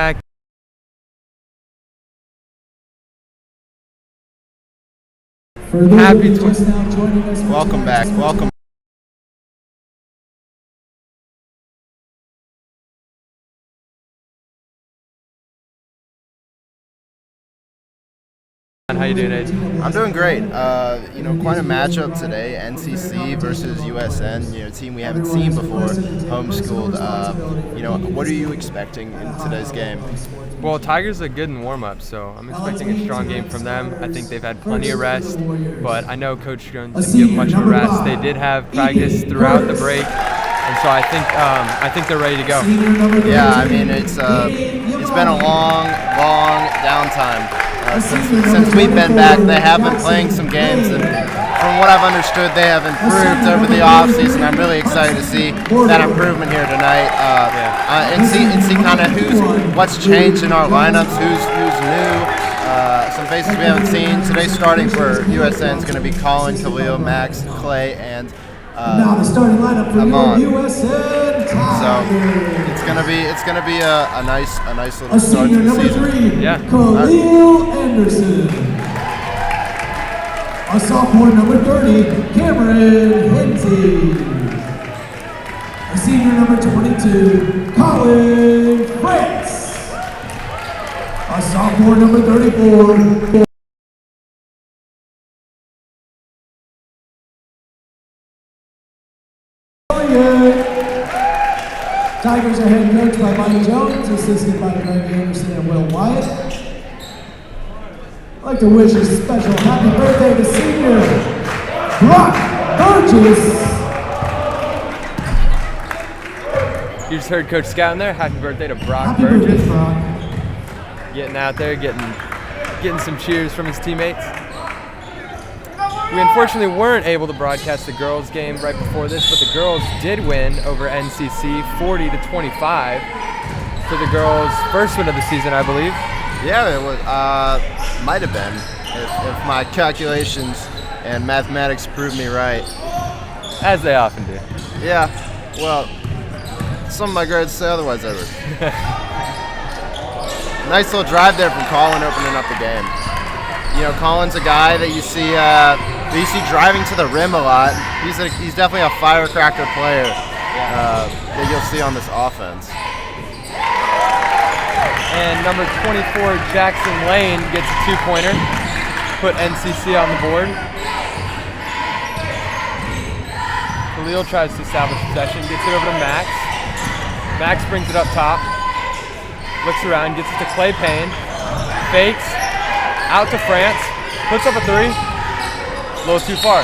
Happy welcome back. Welcome. How you doing, Age? I'm doing great. Quite a matchup today. NCC versus USN. A team we haven't seen before. Homeschooled. What are you expecting in today's game? Well, Tigers are good in warm-up, so I'm expecting a strong game from them. I think they've had plenty of rest, but I know Coach Jones didn't give much of a rest. They did have practice throughout the break, and so I think they're ready to go. Yeah, I mean it's been a long downtime. Since we've been back, they have been playing some games, and from what I've understood, they have improved over the offseason. I'm really excited to see that improvement here tonight, and see kind of what's changed in our lineups, who's new, some faces we haven't seen. Today, starting for USN is going to be Colin, Khalil, Max, Clay, and now the starting lineup for USN Tigers. So it's gonna be a nice little start to the season. 3, Khalil Anderson. A sophomore, number 30, Cameron Hensey. A senior, number 22, Colin France. A sophomore, number 34. Tigers are head coached by Mike Jones, assisted by Greg Anderson and Will Wyatt. I'd like to wish a special happy birthday to senior Brock Burgess. You just heard Coach Scout in there. Happy birthday to Brock Happy Burgess. birthday, Brock. Getting out there, getting some cheers from his teammates. We unfortunately weren't able to broadcast the girls' game right before this, but the girls did win over NCC 40-25 for the girls' first win of the season, I believe. Yeah, it was might have been if my calculations and mathematics prove me right. As they often do. Yeah, well, some of my grades say otherwise. Nice little drive there from Colin, opening up the game. Colin's a guy that you see driving to the rim a lot. He's definitely a firecracker player that you'll see on this offense. And number 24, Jackson Lane, gets a two-pointer. Put NCC on the board. Khalil tries to establish possession, gets it over to Max. Max brings it up top. Looks around, gets it to Clay Payne. Fakes. Out to France, puts up a three, a little too far.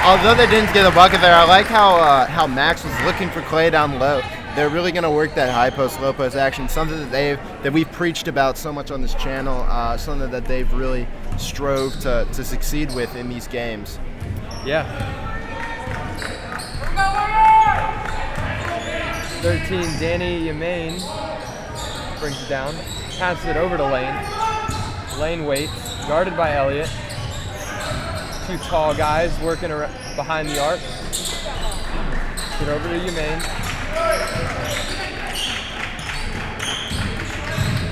Although they didn't get a bucket there, I like how Max was looking for Clay down low. They're really going to work that high post, low post action, something that we've preached about so much on this channel, something that they've really strove to succeed with in these games. Yeah. 13, Danny Yamain brings it down, passes it over to Lane. Lane waits, guarded by Elliott. Two tall guys working behind the arc. Get over to Yamain.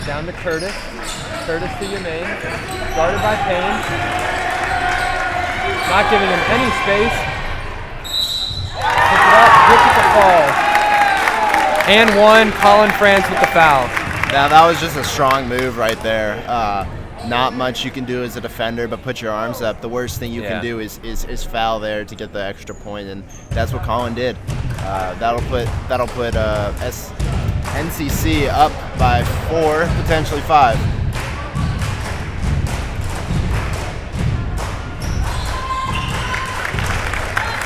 Down to Curtis. Curtis to Yamain. Guarded by Payne. Not giving him any space. Picks it up, gets it to fall. And one, Colin France with the foul. Now that was just a strong move right there. Not much you can do as a defender, but put your arms up. The worst thing you can do is foul there to get the extra point, and that's what Colin did. That'll put NCC up by 4, potentially 5.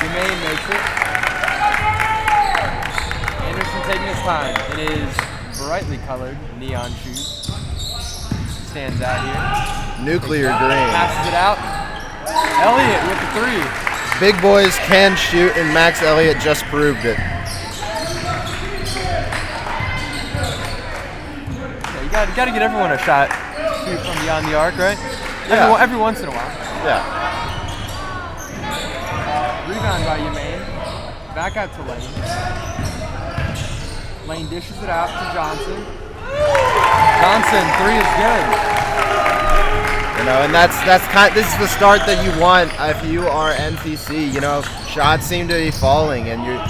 Yamain makes it. Anderson taking his time. It is brightly colored neon shoes. Stands out here. Nuclear green. Passes it out. Elliott with the three. Big boys can shoot, and Max Elliott just proved it. Yeah, you got to get everyone a shot. Shoot from beyond the arc, right? Yeah. Every once in a while. Yeah. Rebound by Yamain. Back out to Lane. Lane dishes it out to Johnson. Johnson, 3 is good. You know, and this is the start that you want if you are NCC. You know, shots seem to be falling, and you're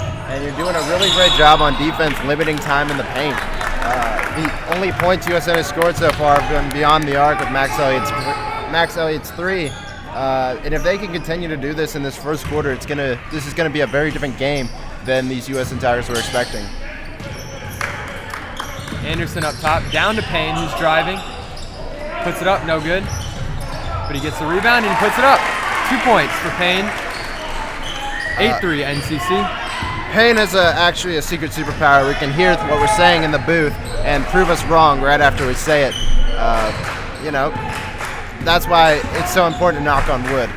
doing a really great job on defense, limiting time in the paint. The only points USN has scored so far have been beyond the arc with Max Elliott's 3. And if they can continue to do this in this first quarter, this is gonna be a very different game than these USN Tigers were expecting. Anderson up top, down to Payne, who's driving. Puts it up, no good. But he gets the rebound and he puts it up. 2 points for Payne. 8-3 NCC. Payne is actually a secret superpower. We can hear what we're saying in the booth and prove us wrong right after we say it. You know, that's why it's so important to knock on wood.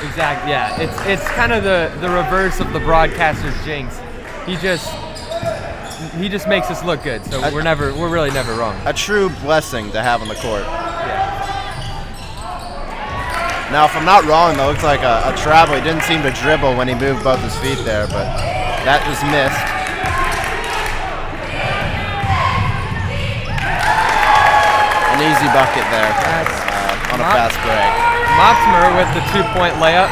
Exactly, yeah. It's kind of the reverse of the broadcaster's jinx. He just makes us look good, so we're really never wrong. A true blessing to have on the court. Yeah. Now, if I'm not wrong, that looks like a travel. He didn't seem to dribble when he moved both his feet there, but that was missed. An easy bucket there on a fast break. Motzmer with the 2-point layup.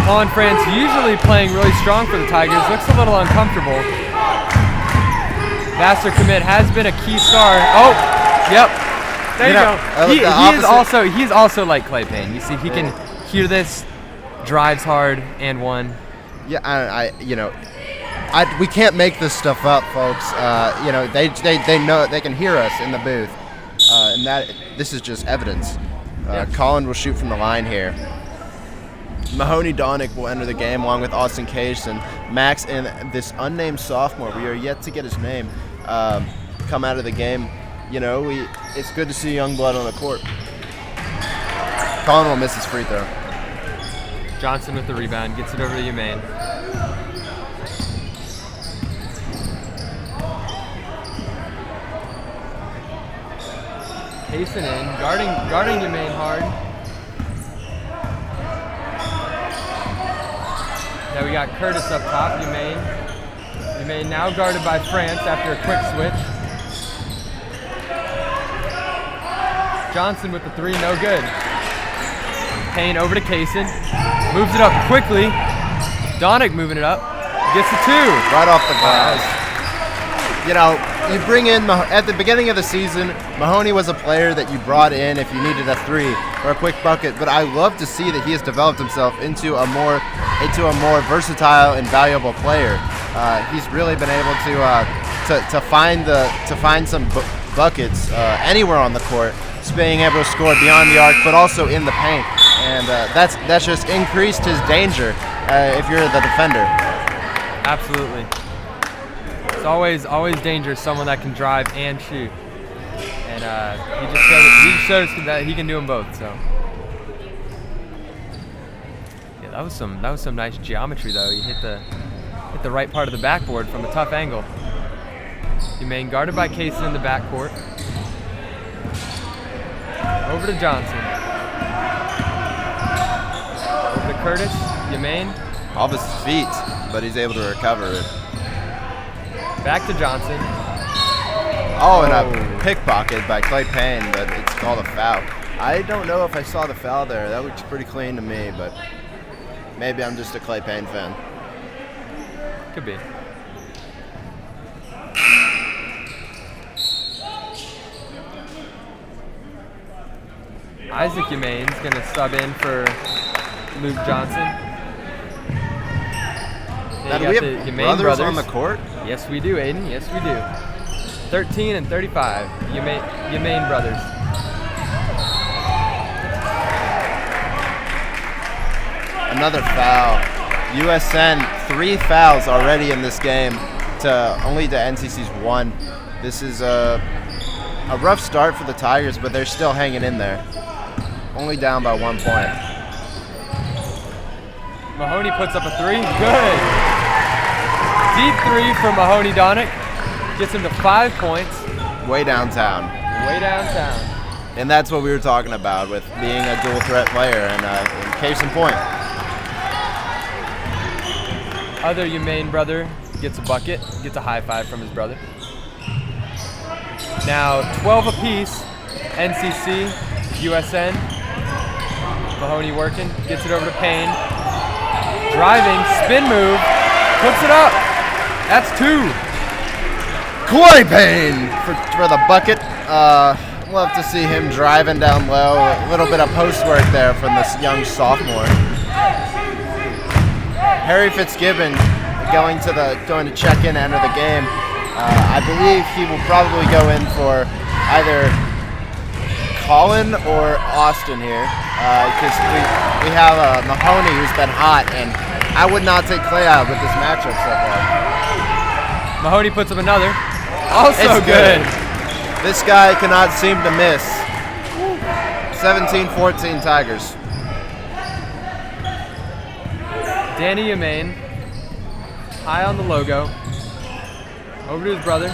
Colin France, usually playing really strong for the Tigers, looks a little uncomfortable. Master commit has been a key star. Oh, yep. There you go. He's also like Clay Payne. You see, he can hear this, drives hard, and one. Yeah, we can't make this stuff up, folks. You know, they know, they can hear us in the booth, and this is just evidence. Colin will shoot from the line here. Mahoney Donick will enter the game along with Austin Case and Max and this unnamed sophomore. We are yet to get his name. Come out of the game. You know, it's good to see young blood on the court. Colin will miss his free throw. Johnson with the rebound, gets it over to Umain. Hasten in, guarding Umain hard. Now we got Curtis up top, Umain now guarded by France after a quick switch. Johnson with the 3, no good. Payne over to Kaysen, moves it up quickly. Donick moving it up, gets the 2. Right off the glass. You know, you bring in, at the beginning of the season, Mahoney was a player that you brought in if you needed a 3 or a quick bucket, but I love to see that he has developed himself into a more versatile and valuable player. He's really been able to find some buckets anywhere on the court, being able to score beyond the arc, but also in the paint, and that's just increased his danger if you're the defender. Absolutely. It's always dangerous, someone that can drive and shoot, and he just shows that he can do them both. So yeah, that was some nice geometry though. He hit the right part of the backboard from a tough angle. Umain guarded by Kaysen in the backcourt. Over to Johnson. Over to Curtis. Umain. Off his feet, but he's able to recover it. Back to Johnson. Oh, and a pickpocket by Clay Payne, but it's called a foul. I don't know if I saw the foul there. That looks pretty clean to me, but maybe I'm just a Clay Payne fan. Could be. Isaac Umain's going to sub in for Luke Johnson. Now, do we have brothers on the court? Yes, we do, Aiden. Yes, we do. 13 and 35, Umain brothers. Another foul. USN 3 fouls already in this game only to NCC's 1. This is a rough start for the Tigers, but they're still hanging in there. Only down by 1 point. Mahoney puts up a 3. Good. Deep 3 from Mahoney Donick. Gets him to 5 points. Way downtown. Way downtown. And that's what we were talking about with being a dual threat player, and case in point. Other Umain brother gets a bucket, gets a high five from his brother. Now 12 apiece. NCC, USN. Mahoney working, gets it over to Payne. Driving, spin move, puts it up. That's 2. Clay Payne for the bucket. Love to see him driving down low. A little bit of post work there from this young sophomore. Harry Fitzgibbon going to check in, enter the game. I believe he will probably go in for either Colin or Austin here, because we have Mahoney who's been hot, and I would not take Clay out with this matchup so far. Mahoney puts up another. Also It's good. This guy cannot seem to miss. 17-14 Tigers. Danny Yamain, high on the logo. Over to his brother.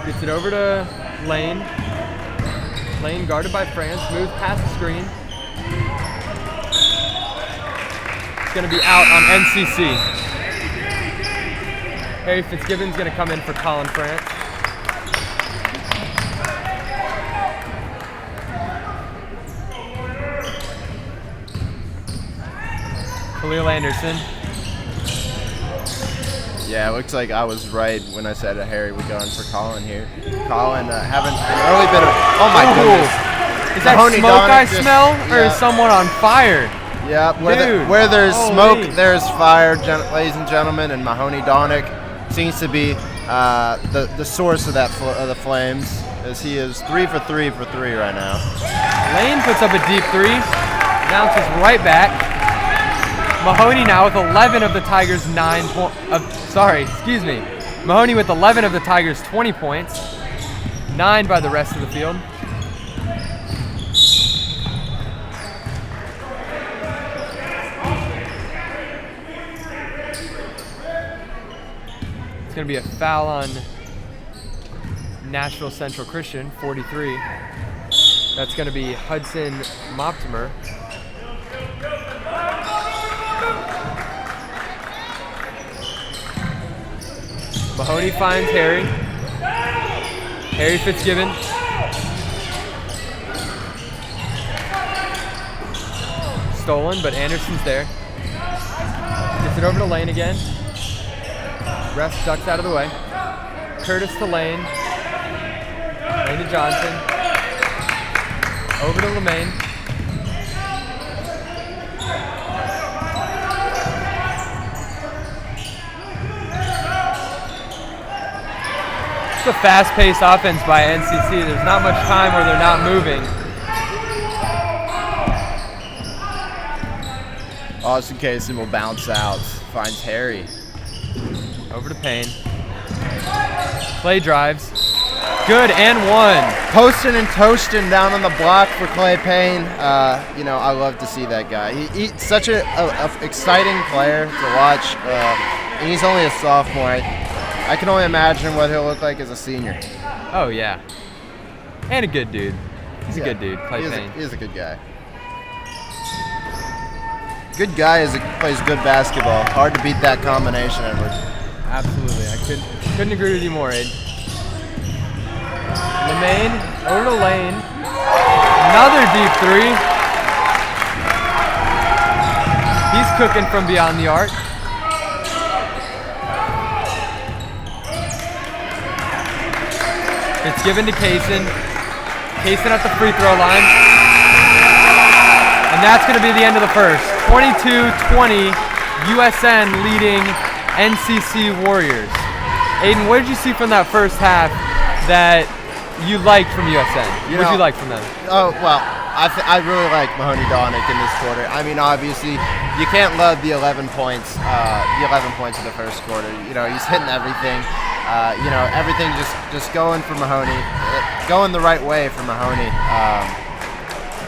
Gets it over to Lane. Lane guarded by France, moves past the screen. It's going to be out on NCC. Harry Fitzgibbon's going to come in for Colin France. Khalil Anderson. Yeah, it looks like I was right when I said Harry would go in for Colin here. Colin having an early bit of, oh my goodness. Is that Mahoney smoke I Donick smell, or yeah. is someone on fire? Yeah, Dude, where there's holy. smoke, there's fire, ladies and gentlemen, and Mahoney Donick seems to be the source of the flames, as he is 3 for 3 right now. Lane puts up a deep 3, bounces right back. Mahoney now with 11 of the Tigers' Mahoney with 11 of the Tigers' 20 points, 9 by the rest of the field. It's going to be a foul on Nashville Central Christian, 43. That's going to be Hudson Moptimer. Mahoney finds Harry. Harry Fitzgibbon. Stolen, but Anderson's there. Gets it over to Lane again. Ref ducks out of the way. Curtis to Lane. Lane to Johnson. Over to LeMaine. It's a fast-paced offense by NCC. There's not much time where they're not moving. Austin Kaysen will bounce out, finds Harry. Over to Payne. Clay drives. Good and 1. Posting and toasting down on the block for Clay Payne. I love to see that guy. He's such a exciting player to watch. And he's only a sophomore. I can only imagine what he'll look like as a senior. Oh, yeah. And a good dude. He's a good dude, Clay Payne. He is a good guy. Good guy plays good basketball. Hard to beat that combination, Edward. Absolutely. I couldn't agree with you more, Aid. LeMaine, over to Lane. Another deep 3. He's cooking from beyond the arc. It's given to Kaysen. Kaysen at the free throw line. And that's going to be the end of the first. 22-20, USN leading NCC Warriors. Aiden, what did you see from that first half that you liked from USN? What did you like from them? Oh, well, I really like Mahoney Donick in this quarter. I mean, obviously, you can't love the 11 points in the first quarter. He's hitting everything. Everything just going for Mahoney, going the right way for Mahoney.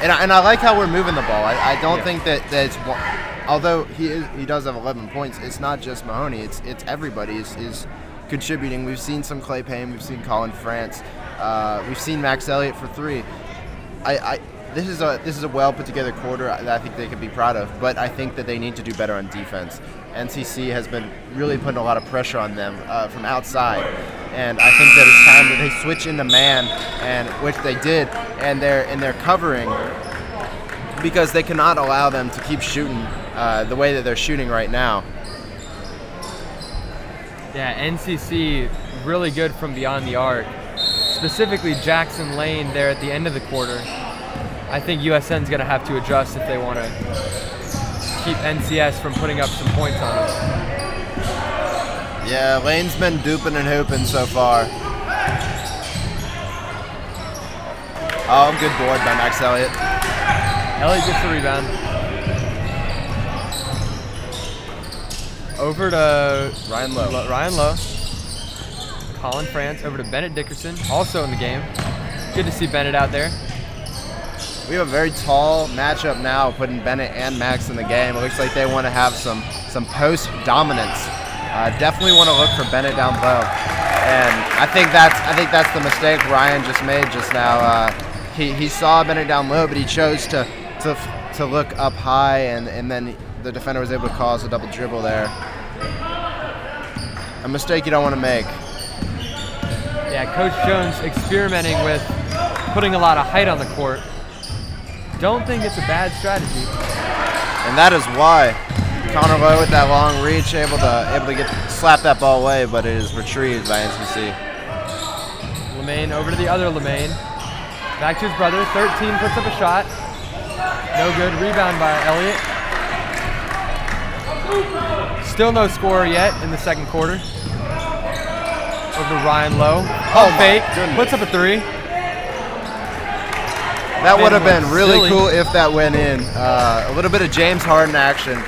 And I like how we're moving the ball. I don't think that it's, although he does have 11 points, it's not just Mahoney. It's everybody is contributing. We've seen some Clay Payne. We've seen Colin France. We've seen Max Elliott for 3. this is a well put together quarter that I think they could be proud of. But I think that they need to do better on defense. NCC has been really putting a lot of pressure on them from outside, and I think that it's time that they switch into man, and which they did, and they're covering, because they cannot allow them to keep shooting the way that they're shooting right now. Yeah, NCC really good from beyond the arc. Specifically Jackson Lane there at the end of the quarter. I think USN's going to have to adjust if they want to keep NCS from putting up some points on them. Yeah, Lane's been duping and hooping so far. Oh, good board by Max Elliott. Elliott gets the rebound. Over to Ryan Lowe. Ryan Lowe. Colin France over to Bennett Dickerson, also in the game. Good to see Bennett out there. We have a very tall matchup now, putting Bennett and Max in the game. It looks like they want to have some post dominance. Definitely want to look for Bennett down low, and I think that's the mistake Ryan just made just now. He saw Bennett down low, but he chose to look up high, and then the defender was able to cause a double dribble there. A mistake you don't want to make. Yeah, Coach Jones experimenting with putting a lot of height on the court. Don't think it's a bad strategy. And that is why Connor Lowe with that long reach able to slap that ball away, but it is retrieved by NCC. Lemaine over to the other Lemaine. Back to his brother. 13 puts up a shot. No good. Rebound by Elliott. Still no score yet in the second quarter. Over to Ryan Lowe. Fake. Puts up a three. That would have been really cool if that went in. A little bit of James Harden action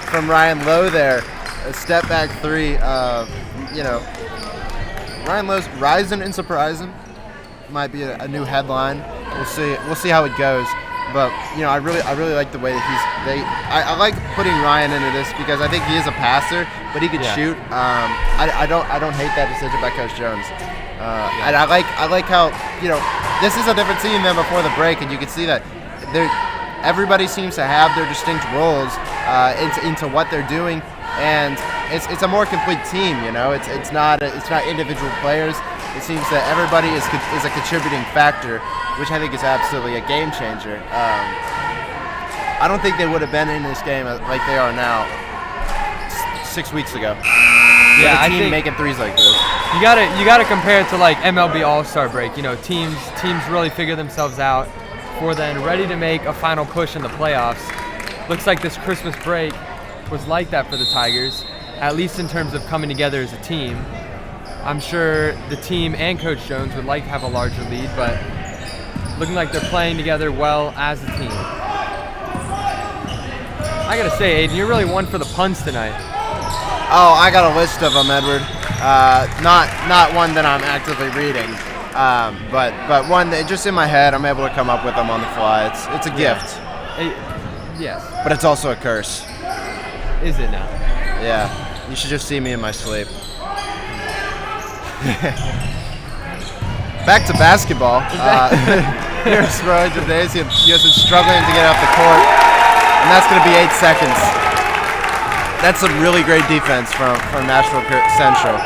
from Ryan Lowe there. A step back three. Ryan Lowe's rising and surprising. Might be a new headline. We'll see how it goes. But I really like the way that I like putting Ryan into this, because I think he is a passer, but he could shoot. I don't hate that decision by Coach Jones. And I like how this is a different team than before the break, and you can see that everybody seems to have their distinct roles into what they're doing, and it's a more complete team. It's not individual players. It seems that everybody is a contributing factor, which I think is absolutely a game changer. I don't think they would have been in this game like they are now 6 weeks ago. Yeah, I think making threes like this. You gotta compare it to like MLB All-Star break. Teams really figure themselves out for then ready to make a final push in the playoffs. Looks like this Christmas break was like that for the Tigers, at least in terms of coming together as a team. I'm sure the team and Coach Jones would like to have a larger lead, but looking like they're playing together well as a team. I gotta say, Aiden, you're really one for the puns tonight. Oh, I got a list of them, Edward. Not one that I'm actively reading, but one that just in my head, I'm able to come up with them on the fly. It's a gift. Yes. But it's also a curse. Is it now? Yeah. You should just see me in my sleep. Back to basketball. Here's Roy Jadaisian. USN struggling to get off the court, and that's going to be 8 seconds. That's some really great defense from Nashville Central.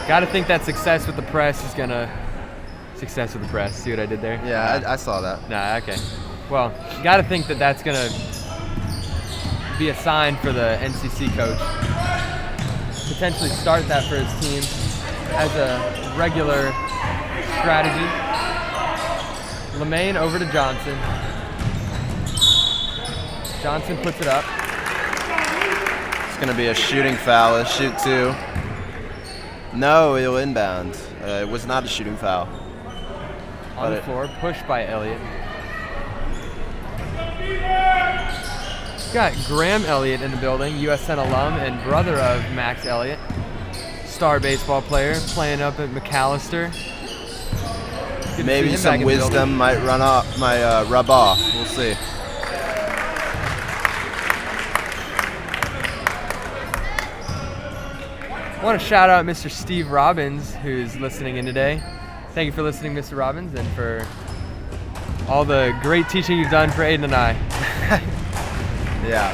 Got to think that success with the press is going to success with the press. See what I did there? Yeah, I saw that. Nah, okay. Well, got to think that that's going to be a sign for the NCC coach. Potentially start that for his team as a regular strategy. Lemaine over to Johnson. Johnson puts it up. It's going to be a shooting foul. Let's shoot 2. No, it'll inbound. It was not a shooting foul. On the floor, pushed by Elliott. Got Graham Elliott in the building, USN alum and brother of Max Elliott. Star baseball player, playing up at McAllister. Maybe some wisdom might rub off. We'll see. I want to shout out Mr. Steve Robbins, who's listening in today. Thank you for listening, Mr. Robbins, and for all the great teaching you've done for Aiden and I. Yeah.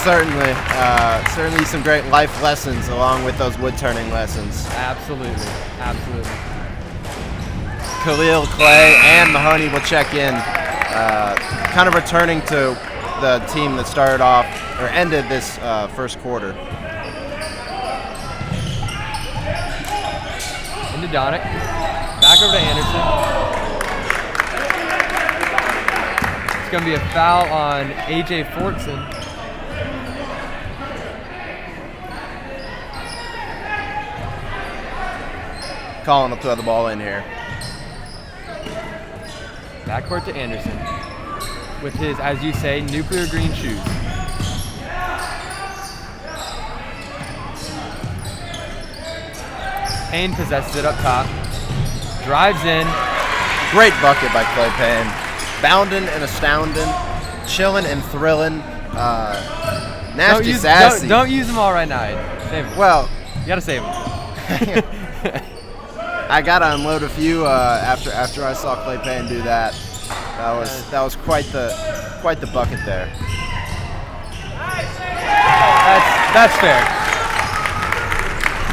Certainly some great life lessons along with those wood turning lessons. Absolutely. Khalil, Clay, and Mahoney will check in, kind of returning to the team that started off or ended this first quarter. Into Donick. Back over to Anderson. It's going to be a foul on AJ Fortson. Colin will throw the ball in here. Backcourt to Anderson with his, as you say, nuclear green shoes. Payne possesses it up top. Drives in. Great bucket by Clay Payne. Bounding and astounding. Chilling and thrilling. Nasty, sassy. Don't use them all right now. Aiden. Save them. Well, you got to save them. I gotta unload a few after I saw Clay Payne do that. That was quite the bucket there. That's fair.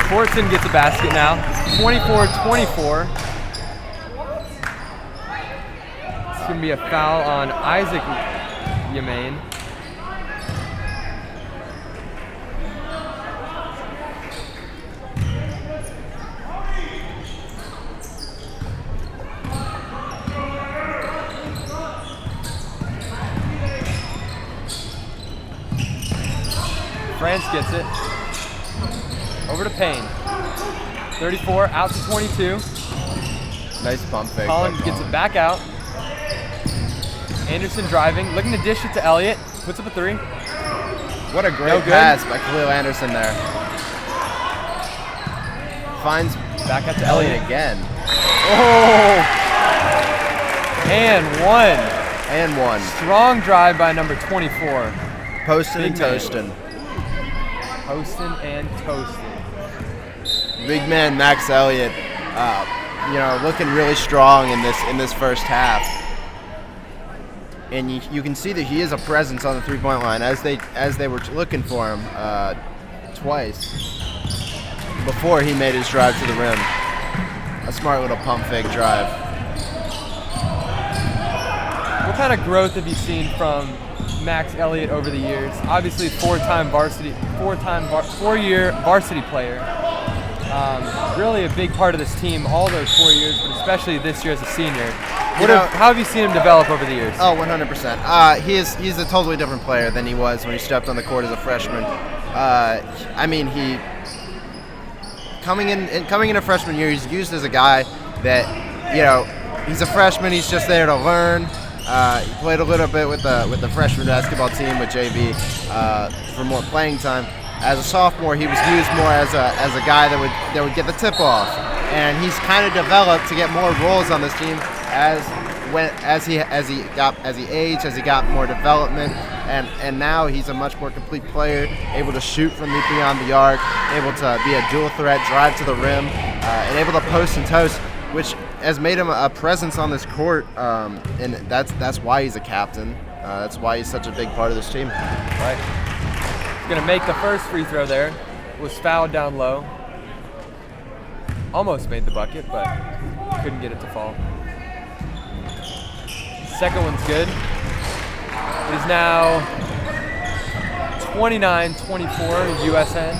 Fortson gets a basket now. 24-24. It's gonna be a foul on Isaac Yamain. France gets it. Over to Payne. 34, out to 22. Nice pump fake. Collins gets it back out. Anderson driving, looking to dish it to Elliott. Puts up a three. What a great pass by Khalil Anderson there. Finds back out to Elliott again. Oh! And one. And one. Strong drive by number 24. Posting and toasting. Posting and toasting. Big man Max Elliott, looking really strong in this first half. And you can see that he is a presence on the three-point line as they were looking for him twice before he made his drive to the rim. A smart little pump fake drive. What kind of growth have you seen from Max Elliott over the years? Obviously, four-year varsity player. Really a big part of this team all those 4 years, but especially this year as a senior. How have you seen him develop over the years? Oh, 100%. He's a totally different player than he was when he stepped on the court as a freshman. He coming in a freshman year, he's used as a guy that, he's a freshman. He's just there to learn. He played a little bit with the freshman basketball team with JV for more playing time. As a sophomore, he was used more as a guy that would get the tip off, and he's kind of developed to get more roles on this team as he aged, as he got more development, and now he's a much more complete player, able to shoot from beyond the arc, able to be a dual threat, drive to the rim, and able to post and toast, which has made him a presence on this court, and that's why he's a captain. That's why he's such a big part of this team. Right. Going to make the first free throw there. Was fouled down low. Almost made the bucket, but couldn't get it to fall. Second one's good. It is now 29-24 USN.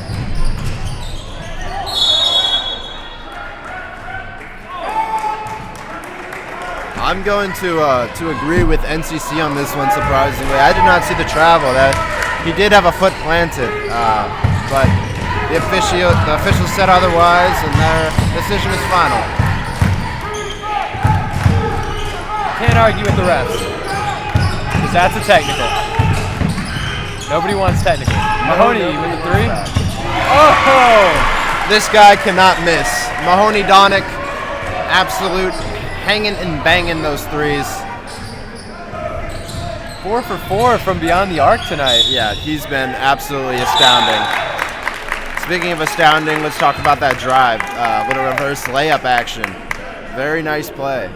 I'm going to agree with NCC on this one, surprisingly. I did not see the travel. He did have a foot planted, but the officials said otherwise, and their decision is final. Can't argue with the refs, because that's a technical. Nobody wants technical. Mahoney with the three. Oh! This guy cannot miss. Mahoney Donick, absolute hanging and banging those threes. 4 for 4 from beyond the arc tonight. Yeah, he's been absolutely astounding. Speaking of astounding, let's talk about that drive. Little reverse layup action. Very nice play.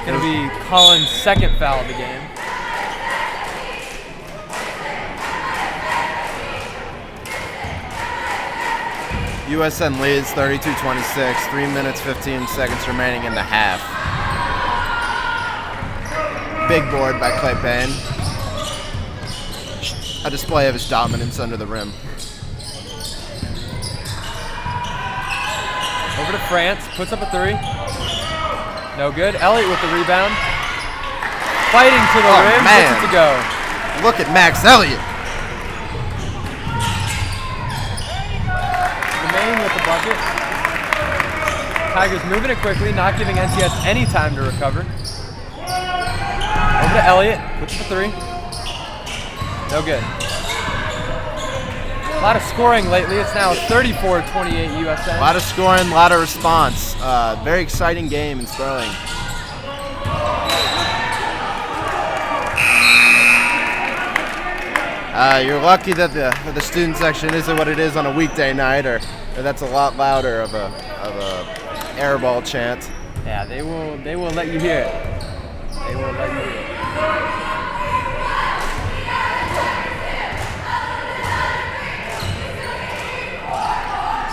Going to be Colin's second foul of the game. USN leads 32-26, 3 minutes 15 seconds remaining in the half. Big board by Clay Payne. A display of his dominance under the rim. Over to France, puts up a three. No good. Elliott with the rebound. Fighting to the rim, man. gets it to go. Look at Max Elliott. Lemaine with the bucket. Tigers moving it quickly, not giving NCS any time to recover. Over to Elliott, puts up a three. No good. A lot of scoring lately. It's now 34-28 USN. A lot of scoring, a lot of response. Very exciting game in Sterling. You're lucky that the student section isn't what it is on a weekday night, or that's a lot louder of a airball chant. Yeah, they will let you hear it. They will let you hear it.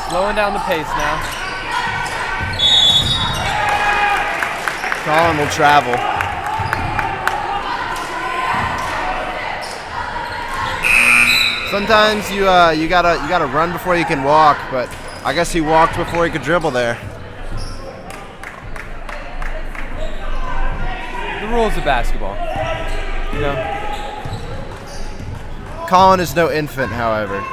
Slowing down the pace now. Colin will travel. Sometimes you gotta run before you can walk, but I guess he walked before he could dribble there. The rules of basketball, you know. Colin is no infant, however.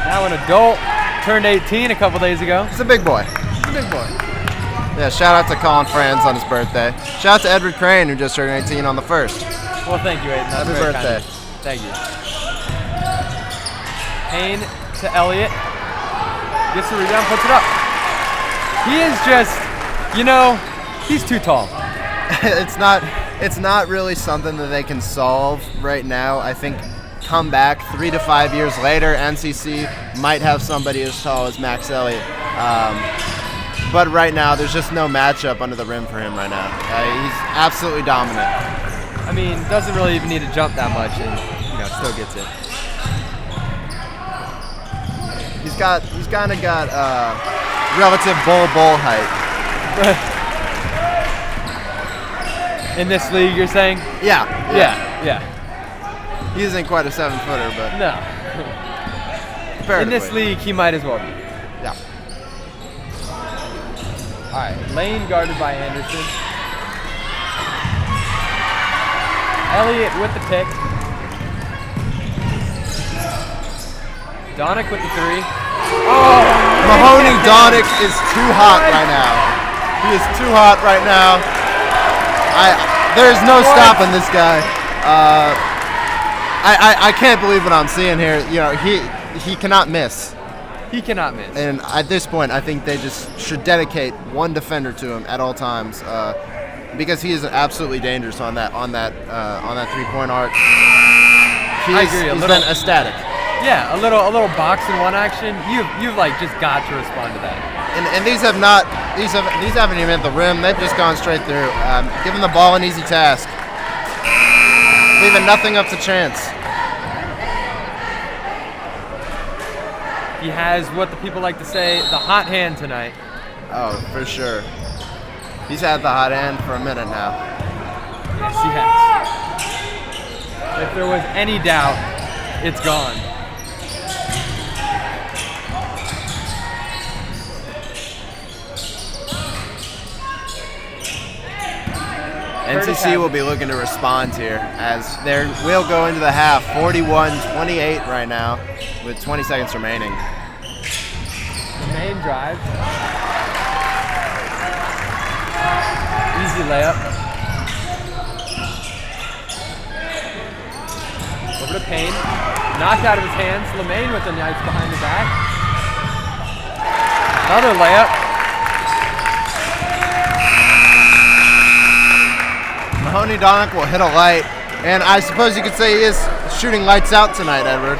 Now an adult, turned 18 a couple days ago. He's a big boy. He's a big boy. Yeah, shout out to Colin Franz on his birthday. Shout out to Edward Crane, who just turned 18 on the 1st. Well, thank you, Aiden. That's Happy very birthday. kind of you. Thank you. Payne to Elliott. Gets the rebound, puts it up. He is just, you know, he's too tall. It's not really something that they can solve right now. I think come back 3 to 5 years later, NCC might have somebody as tall as Max Elliott. But right now, there's just no matchup under the rim for him right now. He's absolutely dominant. I mean, doesn't really even need to jump that much, and still gets it. He's kind of got relative bull height. In this league, you're saying? Yeah. Yeah. He isn't quite a 7-footer, but No. In this comparatively. league, he might as well be. Yeah. All right, Lane guarded by Anderson. Elliott with the pick. Donick with the three. Oh! Mahoney Donick is too hot right now. He is too hot right now. There's no stopping this guy. I can't believe what I'm seeing here. He cannot miss. He cannot miss. And at this point, I think they just should dedicate one defender to him at all times, because he is absolutely dangerous on that 3-point arc. He's been ecstatic. Yeah, a little box and one action. You've just got to respond to that. And these haven't even hit the rim. They've just gone straight through, giving the ball an easy task, leaving nothing up to chance. He has what the people like to say, the hot hand tonight. Oh, for sure. He's had the hot hand for a minute now. Yes, he has. If there was any doubt, it's gone. NCC will be looking to respond here as they will go into the half 41-28 right now with 20 seconds remaining. The main drive. Easy layup. Over to Payne. Knocked out of his hands. Lemaine with the knife behind the back. Another layup. Mahoney Donick will hit a light, and I suppose you could say he is shooting lights out tonight, Edward.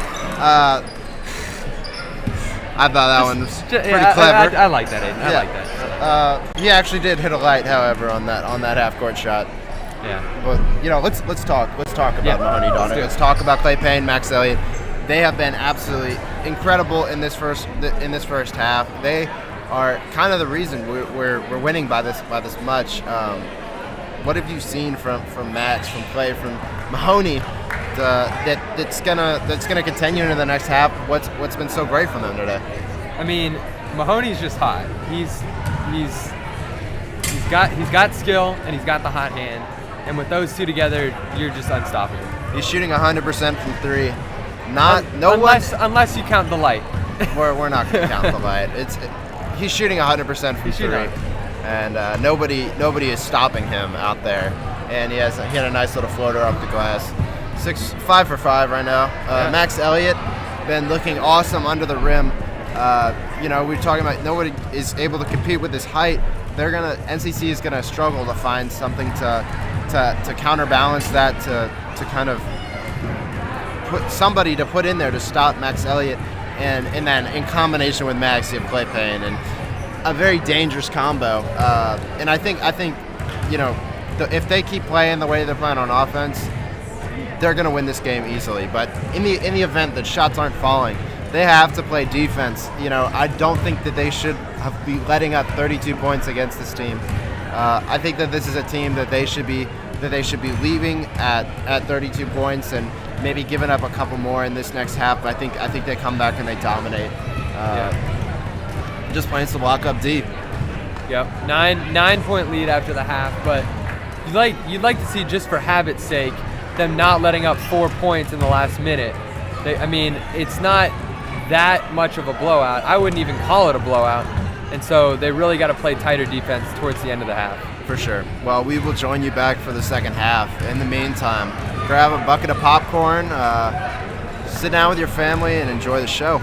I thought that one was pretty Yeah, clever. I like that, Aiden. I Yeah. like that. He actually did hit a light, however, on that half-court shot. Yeah. But let's talk about Mahoney let's Donner. do it. Let's talk about Clay Payne, Max Elliott. They have been absolutely incredible in this first half. They are kind of the reason we're winning by this much. What have you seen from Max, from Clay, from Mahoney that's gonna continue into the next half? What's been so great from them today? I mean, Mahoney's just hot. He's got skill and he's got the hot hand, and with those two together, you're just unstoppable. He's shooting 100% from three. Unless you count the light. We're not gonna count the light. He's shooting 100% from three, and nobody is stopping him out there. And he had a nice little floater up the glass. 5 for 5 right now. Max Elliott been looking awesome under the rim. We're talking about nobody is able to compete with his height. NCC is gonna struggle to find something to counterbalance that, to kind of put somebody to put in there to stop Max Elliott, and then in combination with Max, you have Clay Payne, and a very dangerous combo. And I think if they keep playing the way they're playing on offense, they're gonna win this game easily. But in the event that shots aren't falling, they have to play defense. I don't think that they should be letting up 32 points against this team. I think that this is a team that they should be leaving at 32 points and maybe giving up a couple more in this next half. But I think they come back and they dominate. Just playing some lock up deep. Yep, 9-point lead after the half, but you'd like to see, just for habit's sake, them not letting up 4 points in the last minute. It's not that much of a blowout. I wouldn't even call it a blowout. And so they really got to play tighter defense towards the end of the half. For sure. Well, we will join you back for the second half. In the meantime, grab a bucket of popcorn, sit down with your family, and enjoy the show.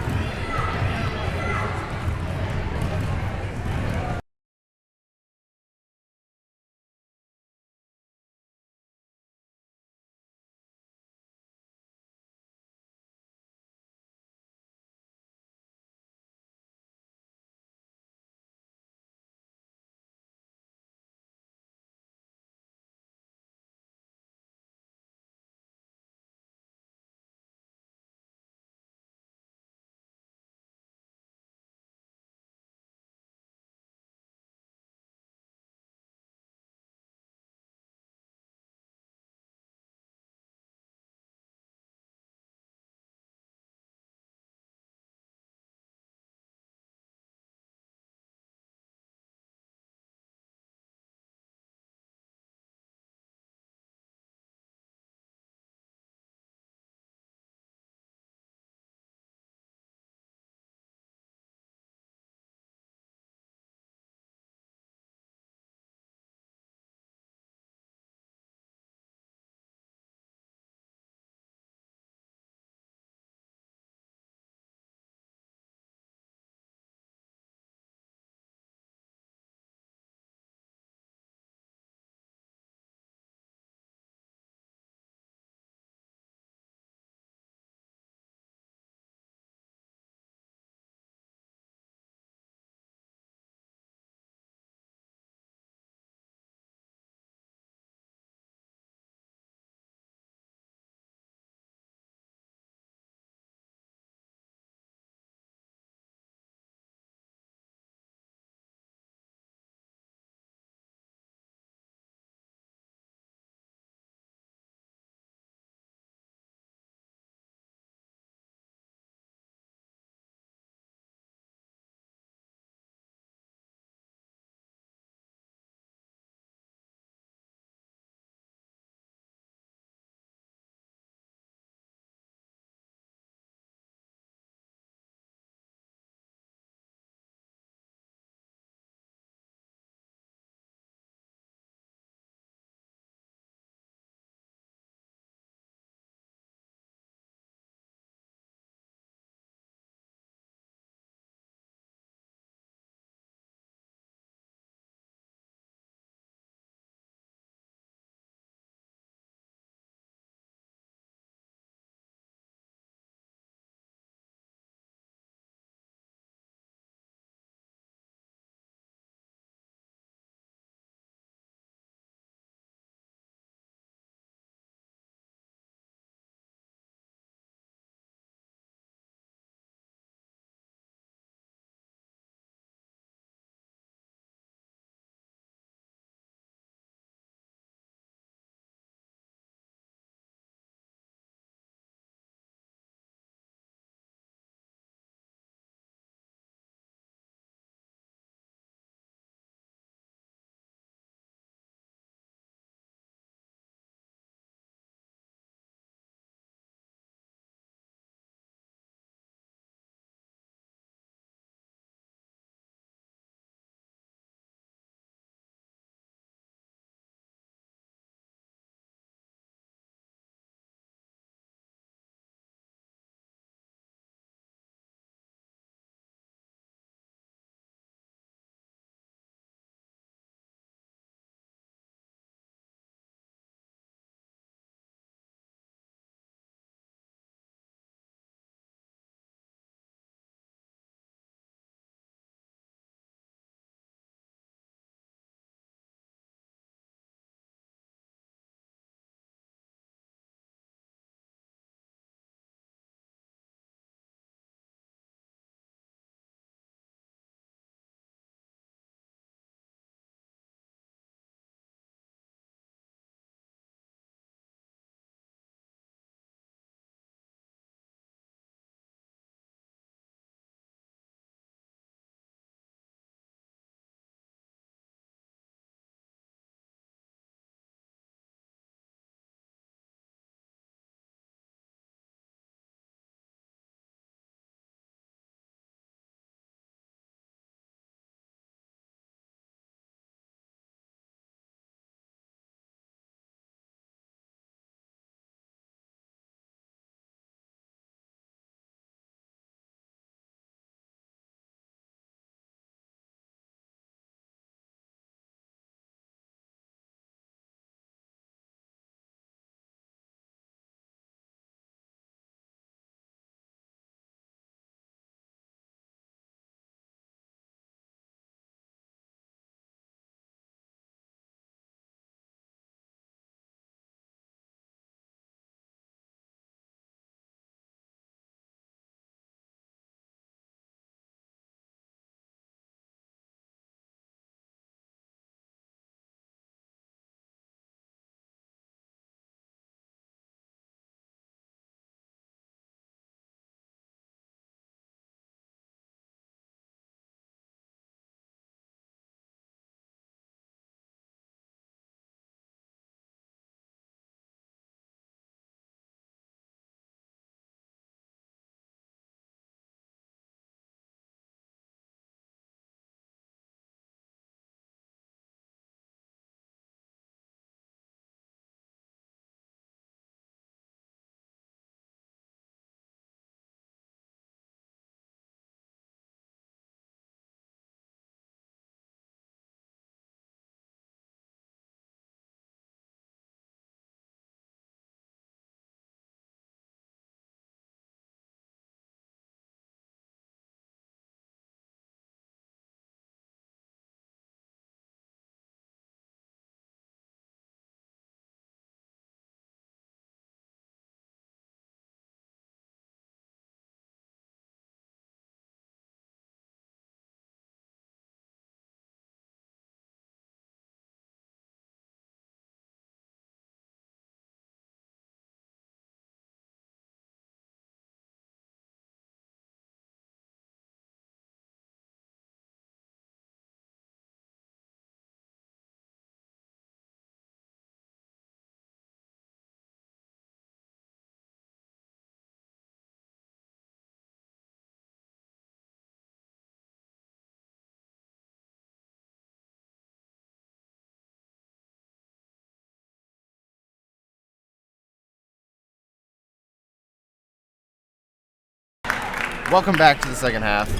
Welcome back to the second half.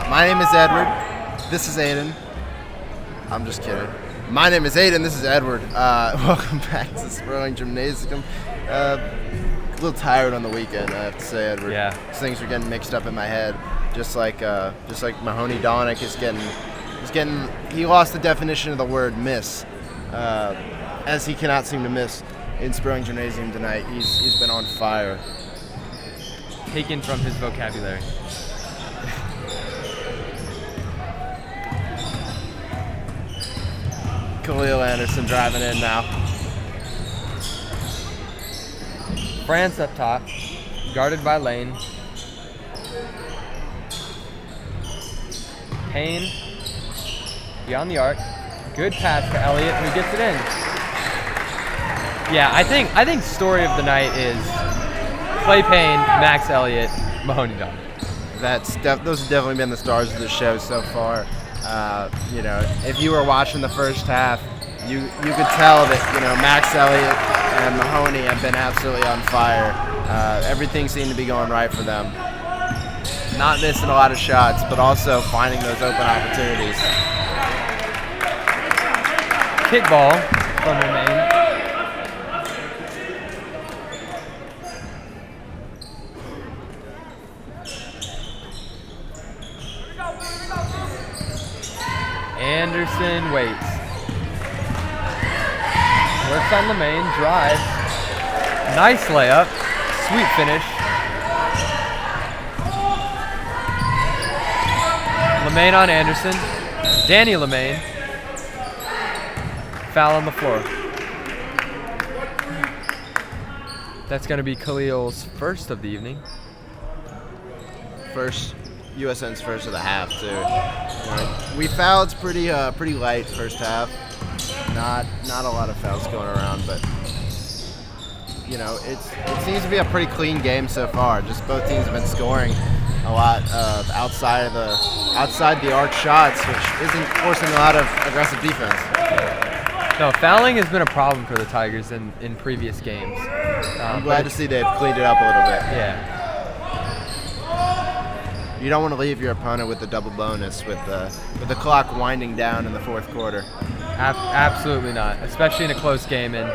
My name is Edward. This is Aiden. I'm just kidding. My name is Aiden. This is Edward. Welcome back to Sperling Gymnasium. A little tired on the weekend, I have to say, Edward. Yeah. Things are getting mixed up in my head. Just like Mahoney Donick is getting. He lost the definition of the word miss, as he cannot seem to miss in Sperling Gymnasium tonight. He's been on fire. Taken from his vocabulary. Khalil Anderson driving in now. France up top, guarded by Lane. Payne beyond the arc. Good pass to Elliott, who gets it in. Yeah, I think story of the night is Clay Payne, Max Elliott, Mahoney Donick. Those have definitely been the stars of the show so far. If you were watching the first half, you could tell that Max Elliott and Mahoney have been absolutely on fire. Everything seemed to be going right for them. Not missing a lot of shots, but also finding those open opportunities. Kickball from Romaine. Anderson waits. Works on Lemaine, drives. Nice layup. Sweet finish. Lemaine on Anderson. Danny Lemaine. Foul on the floor. That's going to be Khalil's first of the evening. USN's first of the half too. We fouled pretty light first half. Not a lot of fouls going around, but it seems to be a pretty clean game so far. Just both teams have been scoring a lot of outside the arc shots, which isn't forcing a lot of aggressive defense. No, fouling has been a problem for the Tigers in previous games. I'm glad to see they've cleaned it up a little bit. Yeah. You don't want to leave your opponent with a double bonus with the clock winding down in the fourth quarter. Absolutely not, especially in a close game. And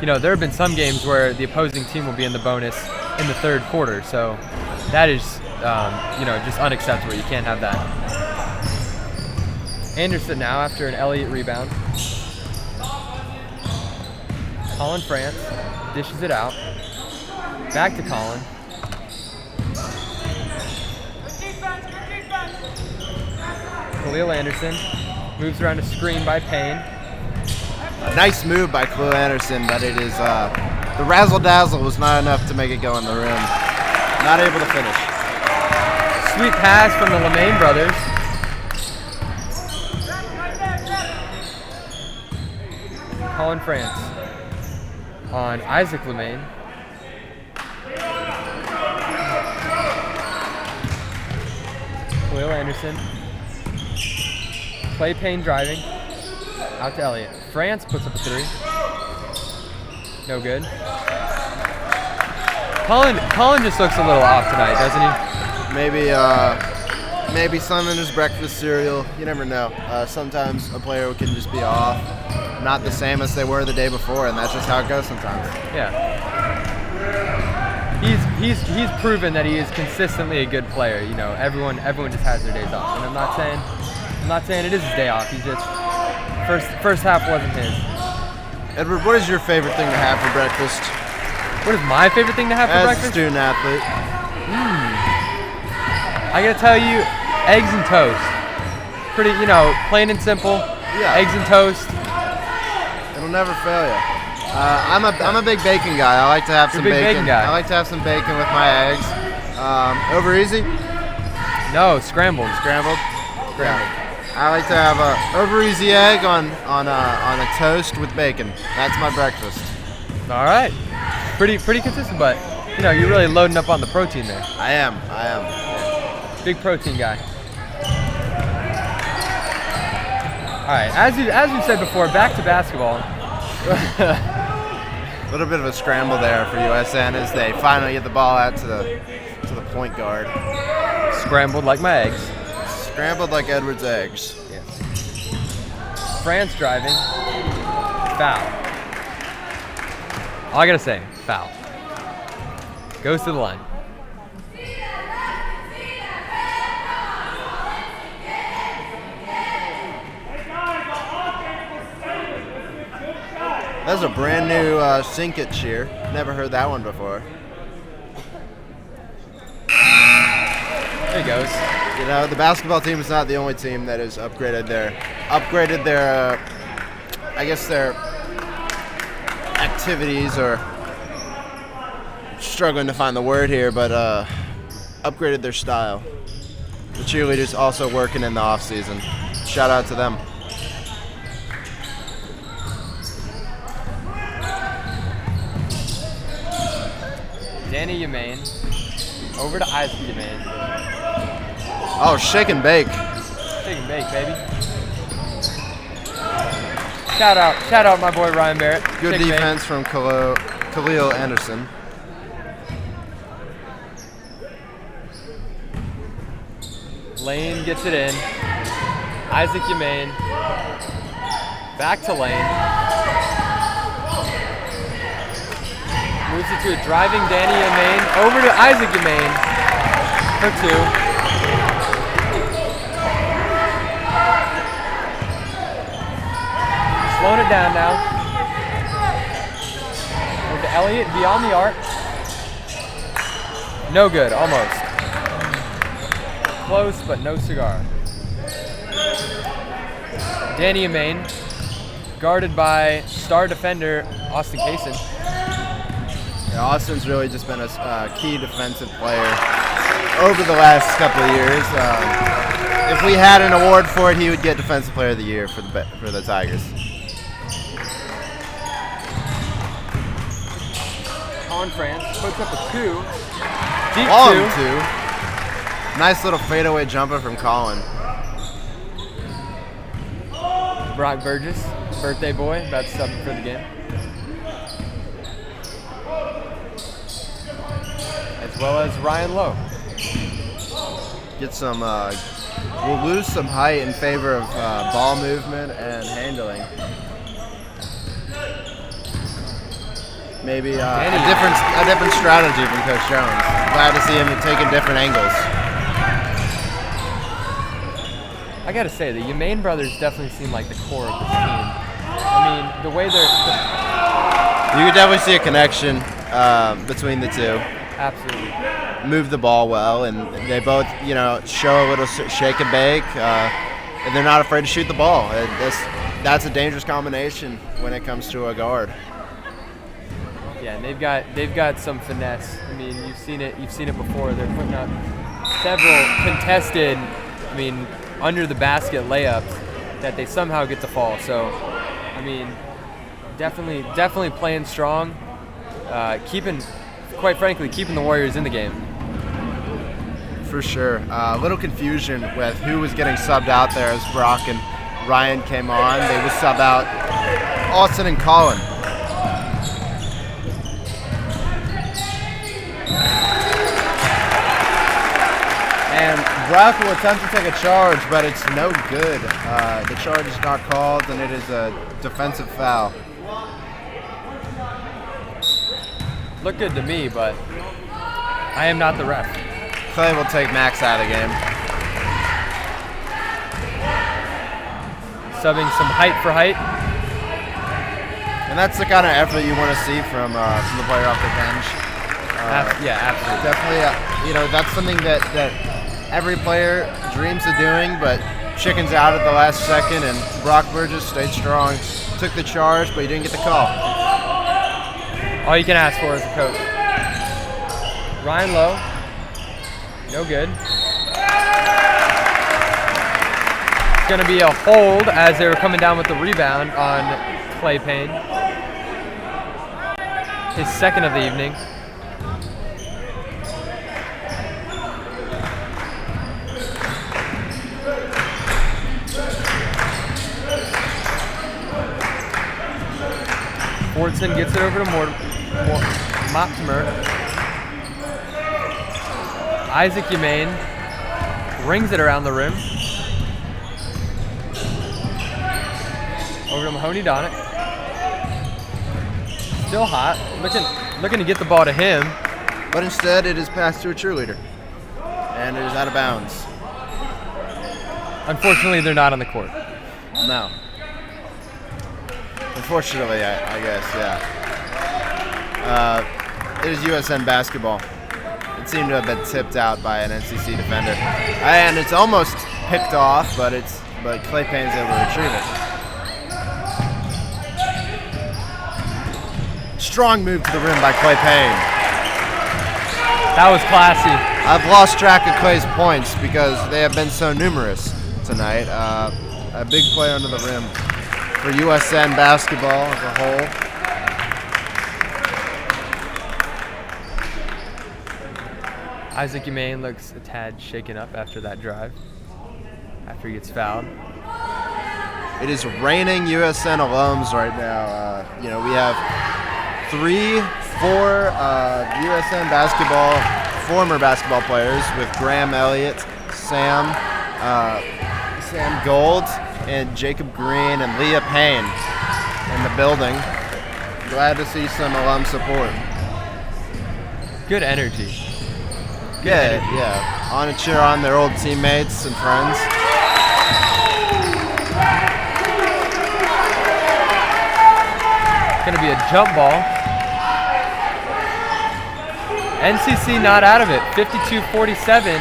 there have been some games where the opposing team will be in the bonus in the third quarter. So that is just unacceptable. You can't have that. Anderson now after an Elliott rebound. Colin France dishes it out. Back to Colin. Khalil Anderson moves around a screen by Payne. A nice move by Khalil Anderson, but it is the razzle-dazzle was not enough to make it go in the rim. Not able to finish. Sweet pass from the Lemaine brothers. Colin France on Isaac Lemaine. Khalil Anderson. Clay Payne driving. Out to Elliott. France puts up a three. No good. Colin just looks a little off tonight, doesn't he? Maybe some in his breakfast cereal. You never know. Sometimes a player can just be off, not the same as they were the day before, and that's just how it goes sometimes. Yeah. He's proven that he is consistently a good player. Everyone just has their days off, and I'm not saying it is his day off. He's just first half wasn't his. Edward, what is your favorite thing to have for breakfast? What is my favorite thing to have for As breakfast? a student athlete. I gotta tell you, eggs and toast. Pretty, plain and simple. Yeah. Eggs and toast. It'll never fail you. I'm a big bacon guy. I like to have some You're a big bacon guy. I like to have some bacon with my eggs. Over easy? No, scrambled. Scrambled. Yeah. I like to have a over easy egg on a toast with bacon. That's my breakfast. All right. Pretty consistent, but you're really loading up on the protein there. I am. Big protein guy. All right. As we said before, back to basketball. A little bit of a scramble there for USN as they finally get the ball out to to the point guard. Scrambled like my eggs. Scrambled like Edward's eggs. Yes. France driving. Foul. All I gotta say, foul. Goes to the line. That's a brand new Sink It cheer. Never heard that one before. There he goes. You know, the basketball team is not the only team that has upgraded their I guess their activities, or struggling to find the word here, but upgraded their style. The cheerleaders also working in the off season. Shout out to them. Danny Yemaine over to Isaac Yemaine. Oh, shake and bake. Shake and bake, baby. Shout out my boy Ryan Barrett. Good Shake defense from Khalil Anderson. Lane gets it in. Isaac Yemaine. Back to Lane. Moves it to a driving Danny Yemaine. Over to Isaac Yemaine for two. Slowing it down now. Over to Elliott beyond the arc. No good, almost. Close, but no cigar. Danny Yemaine, guarded by star defender Austin Kaysen. Yeah, Austin's really just been a key defensive player over the last couple of years. If we had an award for it, he would get Defensive Player of the Year for the Tigers. On France, puts up a two. Deep Long two. two. Nice little fadeaway jumper from Colin. Brock Burgess, birthday boy, about to sub for the game. As well as Ryan Lowe. Get some. We'll lose some height in favor of ball movement and handling. Maybe a different strategy from Coach Jones. Glad to see him taking different angles. I gotta say, the Yemaine brothers definitely seem like the core of this team. I mean, the way they're... You could definitely see a connection between the two. Absolutely. Move the ball well, and they both, show a little shake and bake, and they're not afraid to shoot the ball. That's a dangerous combination when it comes to a guard. Yeah, and they've got some finesse. I mean, you've seen it before. They're putting up several contested, under the basket layups that they somehow get to fall. So, I mean, definitely playing strong. Quite frankly, keeping the Warriors in the game. For sure. A little confusion with who was getting subbed out there as Brock and Ryan came on. They would sub out Austin and Colin. And Brock will attempt to take a charge, but it's no good. The charge is not called, and it is a defensive foul. Looked good to me, but I am not the ref. Clay will take Max out of the game. Subbing some height for height. And that's the kind of effort you want to see from the player off the bench. Yeah, absolutely. Definitely, that's something that every player dreams of doing, but chickens out at the last second, and Brock Burgess stayed strong, took the charge, but he didn't get the call. All you can ask for as a coach. Ryan Lowe, no good. It's going to be a hold as they were coming down with the rebound on Clay Payne. His second of the evening. Fordson gets it over to Moptimer. Isaac Yemaine rings it around the rim. Over to Mahoney Donick. Still hot. Looking to get the ball to him. But instead, it is passed to a cheerleader. And it is out of bounds. Unfortunately, they're not on the court. No. Unfortunately, I guess, yeah. It is USN Basketball. It seemed to have been tipped out by an NCC defender. And it's almost picked off, but Clay Payne's able to retrieve it. Strong move to the rim by Clay Payne. That was classy. I've lost track of Clay's points because they have been so numerous tonight. A big play under the rim for USN Basketball as a whole. Isaac Yemaine looks a tad shaken up after that drive, after he gets fouled. It is raining USN alums right now. We have 3-4 USN basketball, former basketball players with Graham Elliott, Sam Gold, and Jacob Green and Leah Payne in the building. Glad to see some alum support. Good energy. Yeah. On to cheer on their old teammates and friends. Going to be a jump ball. NCC not out of it. 52-47.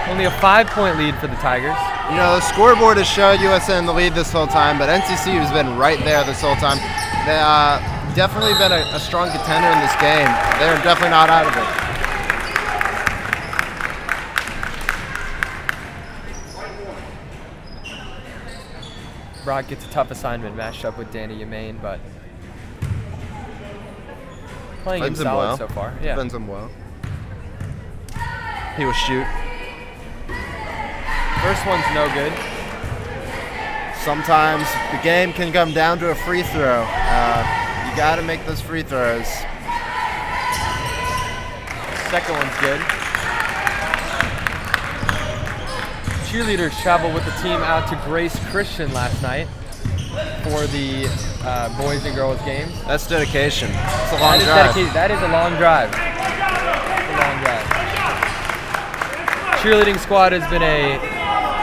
Only a 5-point lead for the Tigers. The scoreboard has showed USN the lead this whole time, but NCC has been right there this whole time. They definitely been a strong contender in this game. They're definitely not out of it. Brock gets a tough assignment matched up with Danny Yemaine, but playing him solid well so far. Yeah. Defends him well. He will shoot. First one's no good. Sometimes the game can come down to a free throw. You got to make those free throws. Second one's good. Cheerleaders traveled with the team out to Grace Christian last night for the boys and girls games. That's dedication. It's a long drive. That is a long drive. Cheerleading squad has been a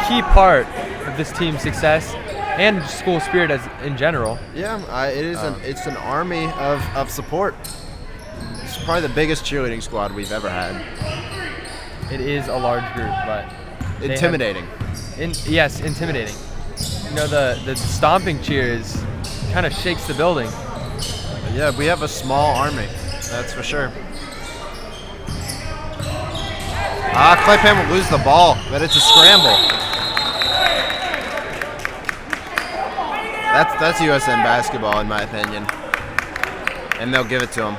key part of this team's success and school spirit in general. Yeah, it is. It's an army of support. It's probably the biggest cheerleading squad we've ever had. It is a large group, but intimidating. Yes, intimidating. The stomping cheers kind of shakes the building. Yeah, we have a small army. That's for sure. Clay Payne will lose the ball, but it's a scramble. That's USN basketball, in my opinion. And they'll give it to him.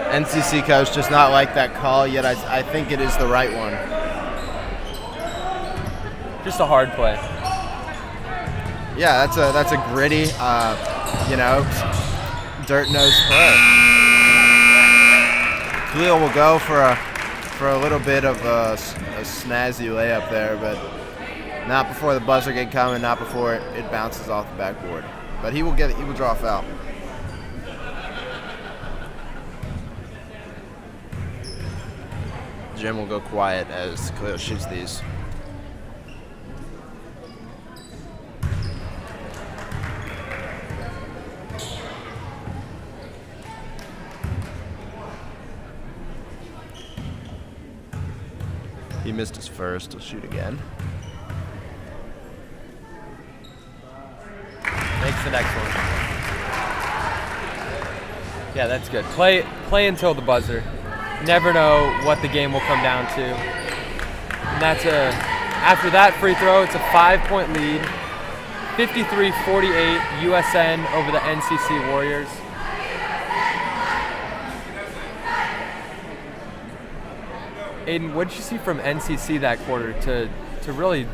NCC coach does not like that call, yet I think it is the right one. Just a hard play. Yeah, that's a gritty, dirt-nosed play. Khalil will go for a little bit of a snazzy layup there, but not before the buzzer get coming, not before it bounces off the backboard. But he will draw a foul. Jim will go quiet as Khalil shoots these. He missed his first. He'll shoot again. Makes the next one. Yeah, that's good. Play until the buzzer. Never know what the game will come down to. And after that free throw, it's a 5-point lead. 53-48 USN over the NCC Warriors. Aiden, what did you see from NCC that quarter to really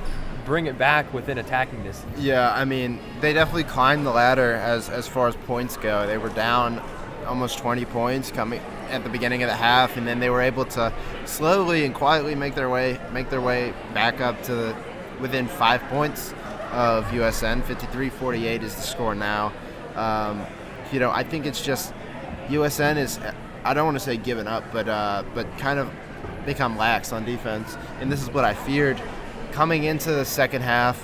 bring it back within attacking distance? Yeah, I mean, they definitely climbed the ladder as far as points go. They were down almost 20 points coming at the beginning of the half, and then they were able to slowly and quietly make their way back up to within 5 points of USN. 53-48 is the score now. I think it's just USN is, I don't want to say given up, but kind of become lax on defense, and this is what I feared coming into the second half.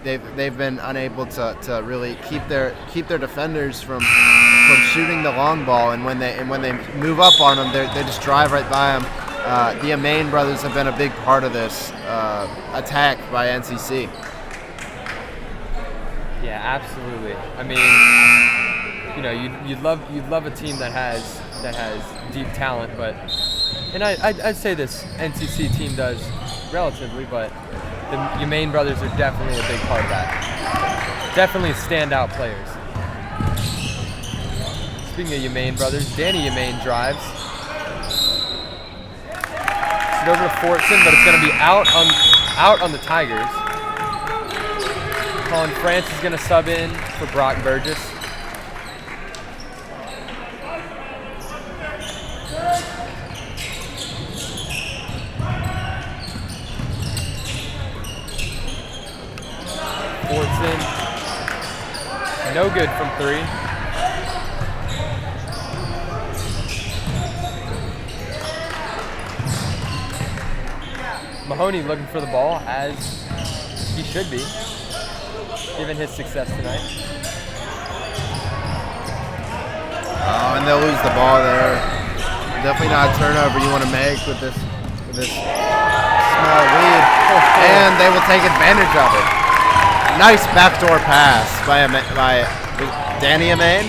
They've been unable to really keep their defenders from shooting the long ball, and when they move up on them, they just drive right by them. The Amain brothers have been a big part of this attack by NCC. Yeah, absolutely. I mean, you'd love a team that has deep talent, and I'd say this NCC team does relatively, but the Umain brothers are definitely a big part of that. Definitely standout players. Speaking of Umain brothers, Danny Umain drives. It's over to Fortson, but it's going to be out on the Tigers. Colin France is going to sub in for Brock Burgess. Fortson, no good from three. Mahoney looking for the ball, as he should be, given his success tonight. Oh, and they'll lose the ball there. Definitely not a turnover you want to make with this small lead, and they will take advantage of it. Nice backdoor pass by Danny Umain?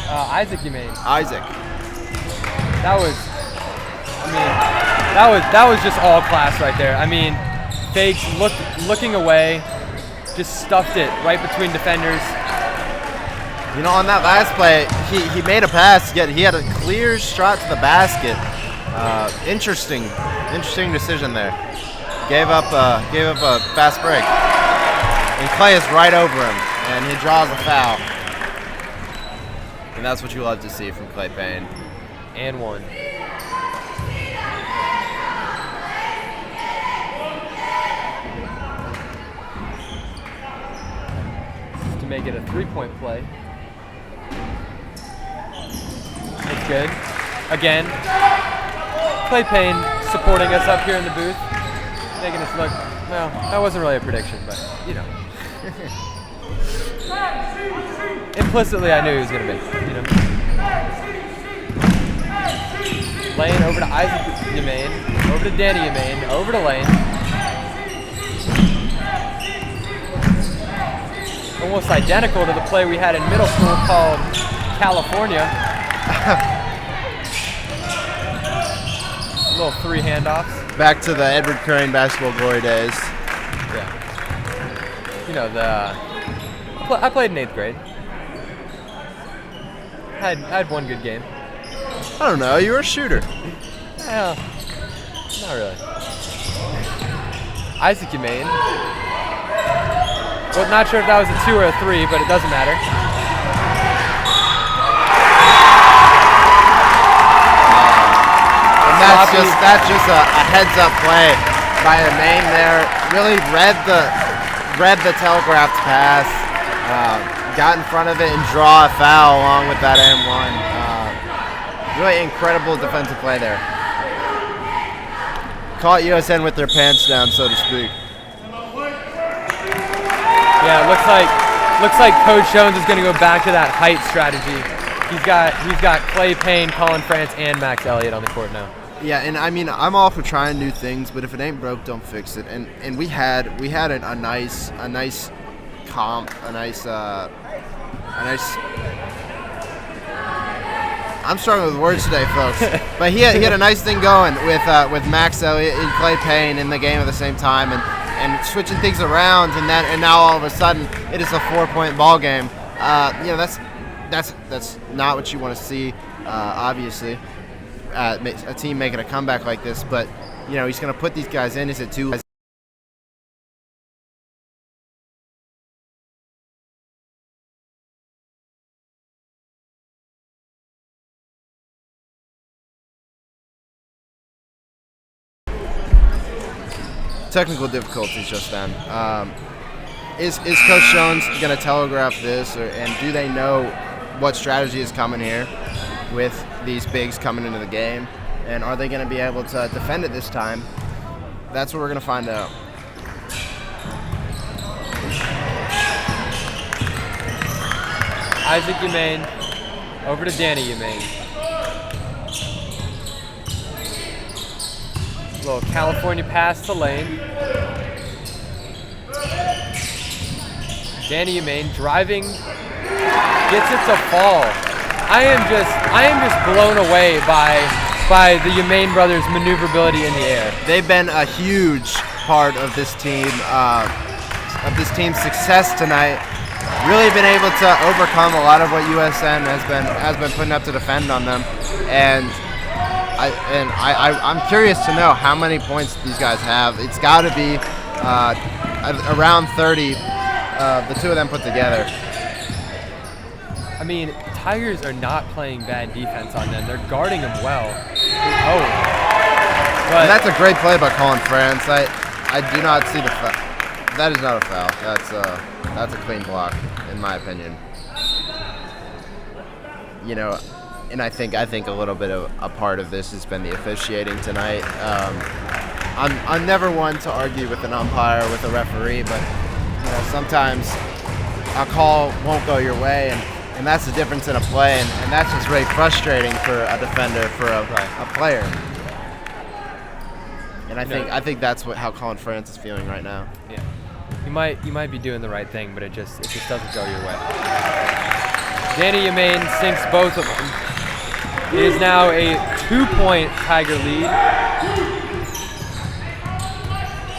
Isaac Umain. Isaac. That was just all class right there. I mean, fakes, looking away, just stuffed it right between defenders. On that last play, he made a pass, yet he had a clear shot to the basket. Interesting decision there. Gave up a fast break. And Clay is right over him, and he draws a foul. And that's what you love to see from Clay Payne. And one. To make it a three-point play. It's good. Again, Clay Payne supporting us up here in the booth, making us look, well, that wasn't really a prediction, but, implicitly I knew he was going to make it, Lane over to Isaac Umain, over to Danny Umain, over to Lane. Almost identical to the play we had in middle school called California. Little three handoffs. Back to the Edward Crane basketball glory days. Yeah. I played in 8th grade. I had one good game. I don't know, you were a shooter. Well, not really. Isaac Umain. Well, not sure if that was a 2 or a 3, but it doesn't matter. That's just a heads-up play by Umain there. Really read the telegraphed pass, got in front of it and draw a foul along with that M1. Really incredible defensive play there. Caught USN with their pants down, so to speak. Yeah, it looks like Coach Jones is going to go back to that height strategy. He's got Clay Payne, Colin France, and Max Elliott on the court now. Yeah, and I mean, I'm all for trying new things, but if it ain't broke, don't fix it. And we had a nice comp, a nice. I'm struggling with words today, folks. But he had a nice thing going with Max Elliott and Clay Payne in the game at the same time, and switching things around, and now all of a sudden it is a 4-point ball game. That's not what you want to see, obviously. A team making a comeback like this, but he's going to put these guys in. Is it too? technical difficulties just then. Is Coach Jones going to telegraph this, and do they know what strategy is coming here with these bigs coming into the game? And are they going to be able to defend it this time? That's what we're going to find out. Isaac Umain over to Danny Umain. Little California pass to Lane. Danny Umain driving, gets it to fall. I am just blown away by the Umain brothers' maneuverability in the air. They've been a huge part of this team's success tonight. Really been able to overcome a lot of what USN has been putting up to defend on them, and I'm curious to know how many points these guys have. It's got to be around 30. The two of them put together. I mean, Tigers are not playing bad defense on them. They're guarding them well. Oh, but that's a great play by Colin France. I do not see the foul. That is not a foul. That's a clean block, in my opinion. You know, and I think a little bit of a part of this has been the officiating tonight. I'm never one to argue with an umpire, with a referee, but you know, sometimes a call won't go your way, and that's the difference in a play, and that's just really frustrating for a defender, for a player. And I think that's how Colin France is feeling right now. Yeah, you might be doing the right thing, but it just doesn't go your way. Danny Umain sinks both of them. It is now a 2-point Tiger lead.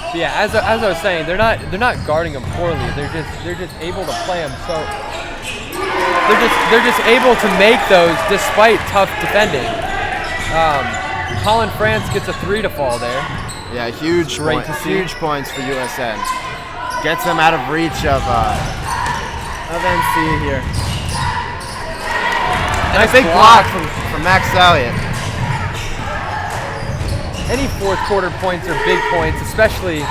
But yeah, as I was saying, they're not guarding them poorly. They're just able to play them so. They're just able to make those despite tough defending. Colin France gets a 3 to fall there. Yeah, huge points for USN. Gets them out of reach of NC here. And nice a big block from Max Elliott. Any fourth quarter points are big points, especially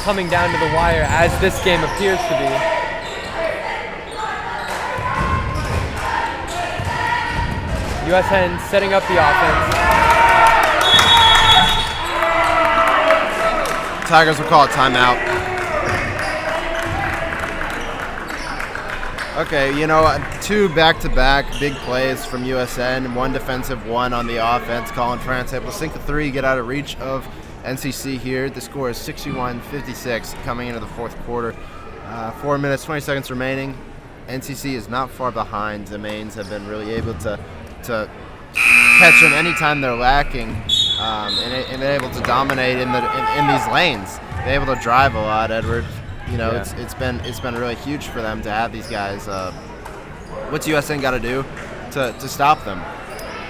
coming down to the wire as this game appears to be. USN setting up the offense. Tigers will call it timeout. Okay, you know, 2 back-to-back big plays from USN, 1 defensive, 1 on the offense. Colin France able to sink the 3, get out of reach of NCC here. The score is 61-56 coming into the fourth quarter. 4 minutes, 20 seconds remaining. NCC is not far behind. The Mains have been really able to catch them anytime they're lacking, and they're able to dominate in these lanes. They're able to drive a lot, Edward. You know, yeah. It's been really huge for them to have these guys. What's USN got to do to stop them?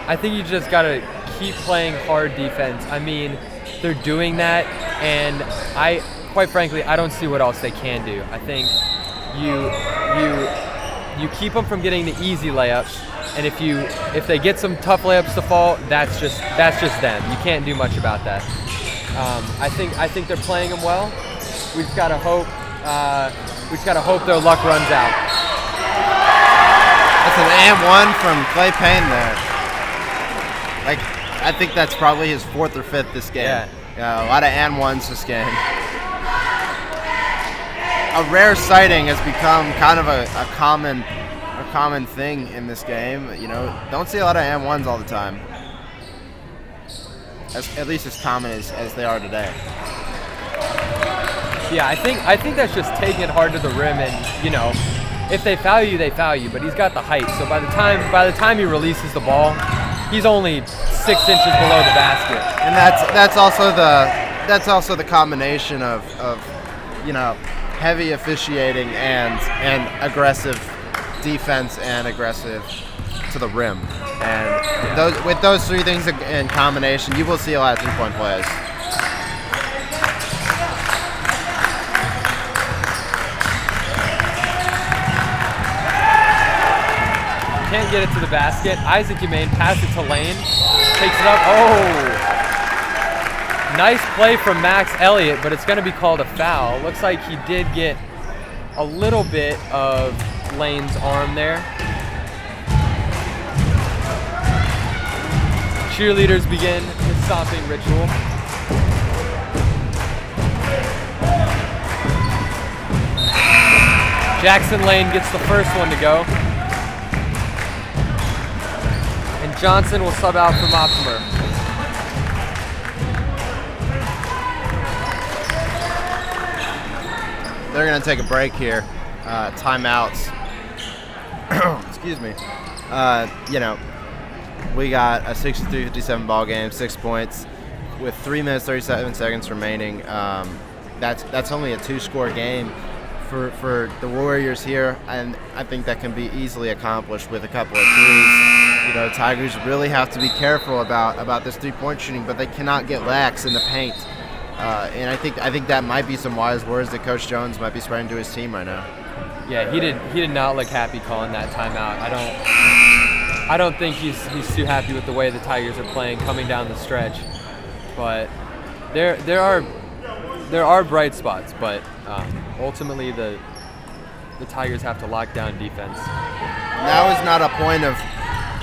I think you just got to keep playing hard defense. I mean, they're doing that, and quite frankly, I don't see what else they can do. I think you keep them from getting the easy layups, and if they get some tough layups to fall, that's just them. You can't do much about that. I think they're playing them well. We just gotta hope their luck runs out. That's an and 1 from Clay Payne there. Like, I think that's probably his 4th or 5th this game. Yeah, a lot of and 1s this game. A rare sighting has become kind of a common thing in this game. You know, don't see a lot of and 1s all the time. At least as common as they are today. Yeah, I think that's just taking it hard to the rim, and you know, if they foul you, they foul you. But he's got the height, so by the time he releases the ball, he's only 6 inches below the basket. And that's also the combination of you know, heavy officiating and aggressive defense and aggressive to the rim. And with those 3 things in combination, you will see a lot of 3-point plays. Can't get it to the basket. Isaac Umain passes it to Lane. Takes it up. Oh! Nice play from Max Elliott, but it's going to be called a foul. Looks like he did get a little bit of Lane's arm there. Cheerleaders begin the stomping ritual. Jackson Lane gets the first one to go. And Johnson will sub out for Moptimer. They're going to take a break here. Timeouts. Excuse me. We got a 63-57 ball game, 6 points, with 3 minutes 37 seconds remaining. That's only a 2-score game for the Warriors here, and I think that can be easily accomplished with a couple of threes. Tigers really have to be careful about this 3-point shooting, but they cannot get lax in the paint. And I think that might be some wise words that Coach Jones might be spreading to his team right now. Yeah, he did not look happy calling that timeout. I don't think he's too happy with the way the Tigers are playing coming down the stretch. But there are bright spots, but ultimately the Tigers have to lock down defense. Now is not a point of.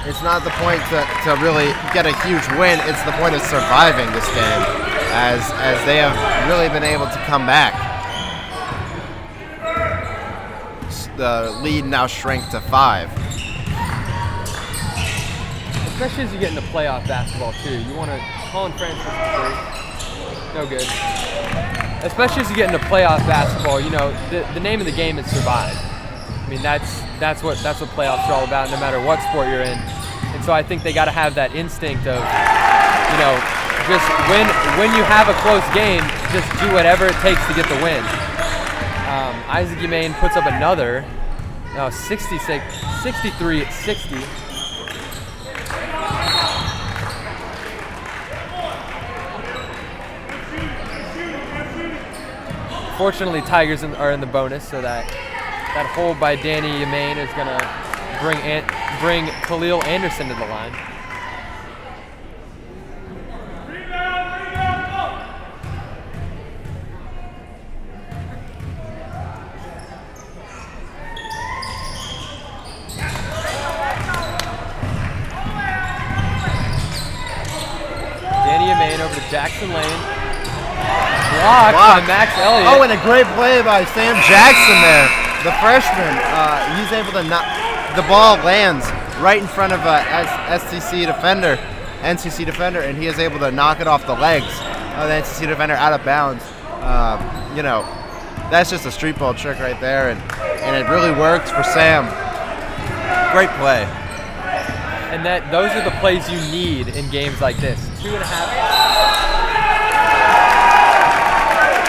It's not the point to really get a huge win. It's the point of surviving this game, as they have really been able to come back. The lead now shrank to 5. Especially as you get into playoff basketball too. You want to Colin Francis three. No good. Especially as you get into playoff basketball, the name of the game is survive. I mean that's what playoffs are all about, no matter what sport you're in. And so I think they got to have that instinct of, just when you have a close game, just do whatever it takes to get the win. Isaac Humane puts up another, 63-60. Fortunately, Tigers are in the bonus, so that hold by Danny Humane is going to bring Khalil Anderson to the line. Over to Jackson Lane. Blocked by Max Elliott. Oh, and a great play by Sam Jackson there. The freshman, he's able to knock. The ball lands right in front of a NCC defender, and he is able to knock it off the legs of the NCC defender out of bounds. That's just a street ball trick right there, and it really worked for Sam. Great play. And those are the plays you need in games like this.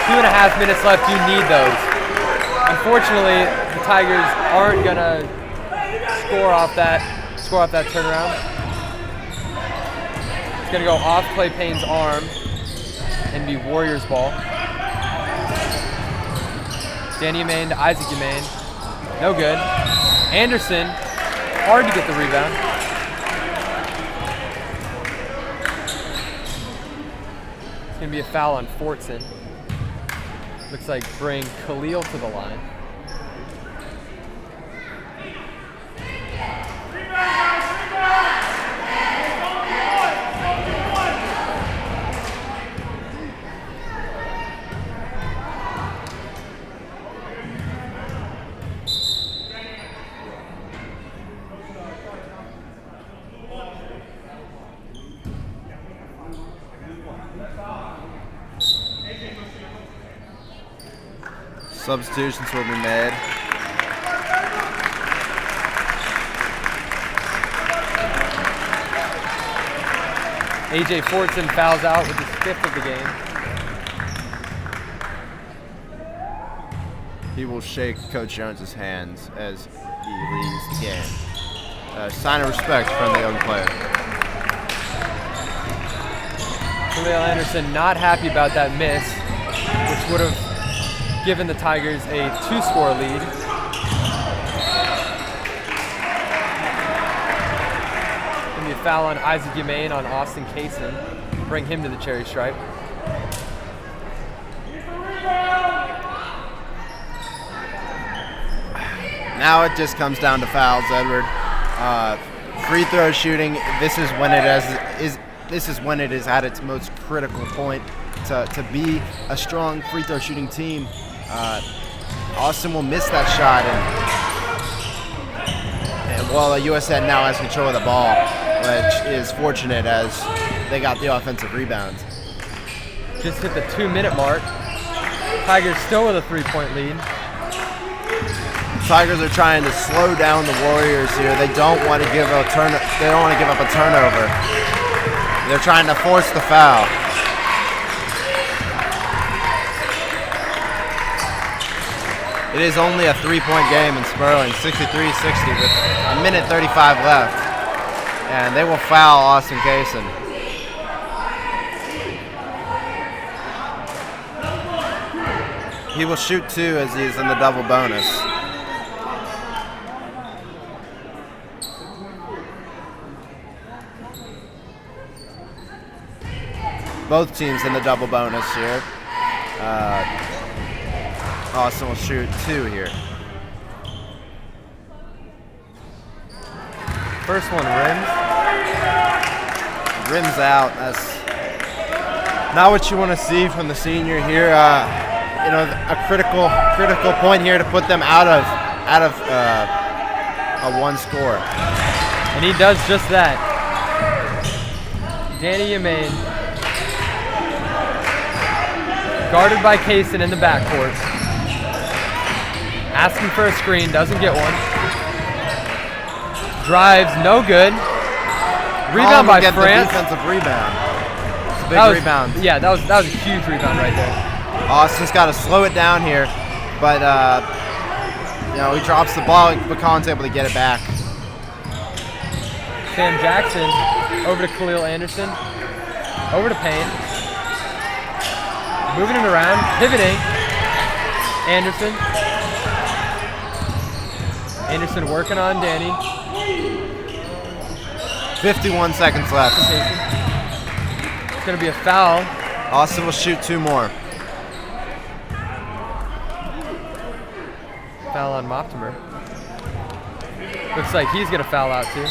2.5 minutes left, you need those. Unfortunately, the Tigers aren't gonna score off that turnaround. It's gonna go off Clay Payne's arm and be Warriors ball. Danny Humane to Isaac Humane. No good. Anderson, hard to get the rebound. It's going to be a foul on Fortson. Looks like bring Khalil to the line. Substitutions will be made. A.J. Fortson fouls out with his 5th of the game. He will shake Coach Jones's hands as he leaves the game. A sign of respect from the young player. Khalil Anderson not happy about that miss, which would have given the Tigers a 2-score lead. Going to be a foul on Isaac Humane on Austin Kaysen. Bring him to the cherry stripe. Now it just comes down to fouls, Edward. Free throw shooting. This is when it is at its most critical point to be a strong free throw shooting team. Austin will miss that shot, and USN now has control of the ball, which is fortunate as they got the offensive rebound. Just hit the 2-minute mark. Tigers still with a 3-point lead. Tigers are trying to slow down the Warriors here. They don't want to give up a turnover. They're trying to force the foul. It is only a 3-point game in Sperling, 63-60 with a minute 35 left. And they will foul Austin Kaysen. He will shoot 2 as he is in the double bonus. Both teams in the double bonus here. Austin will shoot 2 here. First one rims. Rims out. That's not what you want to see from the senior here. A critical point here to put them out of a 1 score. And he does just that. Danny Yemaine, guarded by Kaysen in the backcourt. Asking for a screen, doesn't get one. Drives, no good. Rebound by France. Defensive rebound. It's a big rebound. Yeah, that was a huge rebound right there. Austin's got to slow it down here, but he drops the ball, but Colin's able to get it back. Sam Jackson over to Khalil Anderson, over to Payne, moving him around, pivoting. Anderson working on Danny. 51 seconds left. It's going to be a foul. Austin will shoot 2 more. Foul on Moptimer. Looks like he's going to foul out too.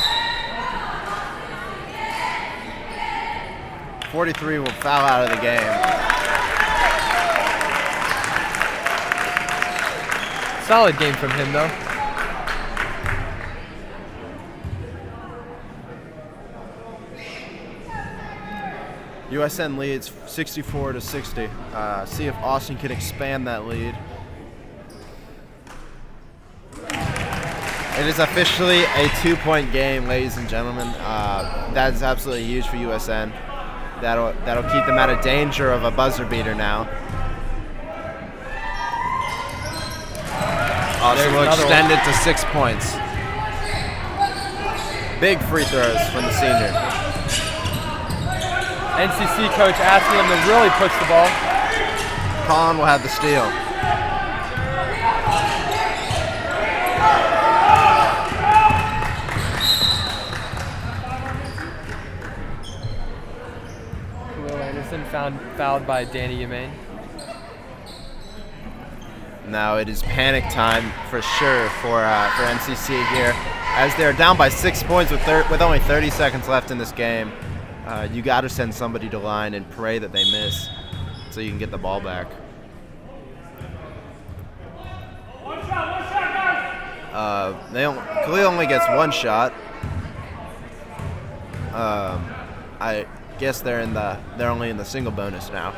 43 will foul out of the game. Solid game from him though. USN leads 64-60. See if Austin can expand that lead. It is officially a 2-point game, ladies and gentlemen. That is absolutely huge for USN. That'll keep them out of danger of a buzzer beater now. Austin will extend it to 6 points. Big free throws from the senior. NCC coach asking him to really push the ball. Colin will have the steal. Khalil Anderson fouled by Danny Yemaine. Now it is panic time for sure for NCC here, as they're down by 6 points with only 30 seconds left in this game. You got to send somebody to line and pray that they miss, so you can get the ball back. Khalil only gets 1 shot. I guess they're only in the single bonus now.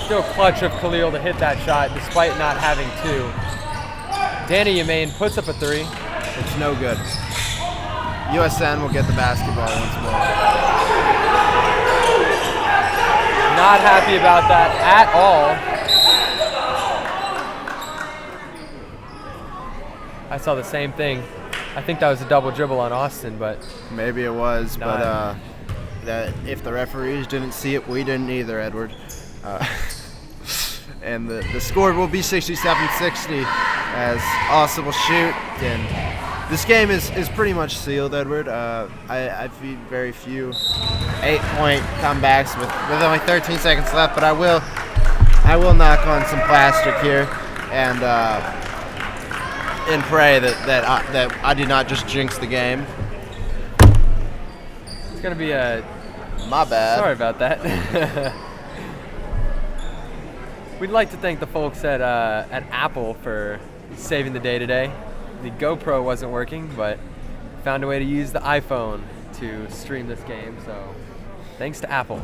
Still clutch of Khalil to hit that shot despite not having 2. Danny Yemaine puts up a 3. It's no good. USN will get the basketball once more. Not happy about that at all. I saw the same thing. I think that was a double dribble on Austin, but maybe it was, but if the referees didn't see it, we didn't either, Edward. And the score will be 67-60 as Austin will shoot. And this game is pretty much sealed, Edward. I've seen very few 8-point comebacks with only 13 seconds left, but I will I will knock on some plastic here and pray that I do not just jinx the game. It's gonna be a. My bad. Sorry about that. We'd like to thank the folks at Apple for saving the day today. The GoPro wasn't working, but found a way to use the iPhone to stream this game. So, thanks to Apple.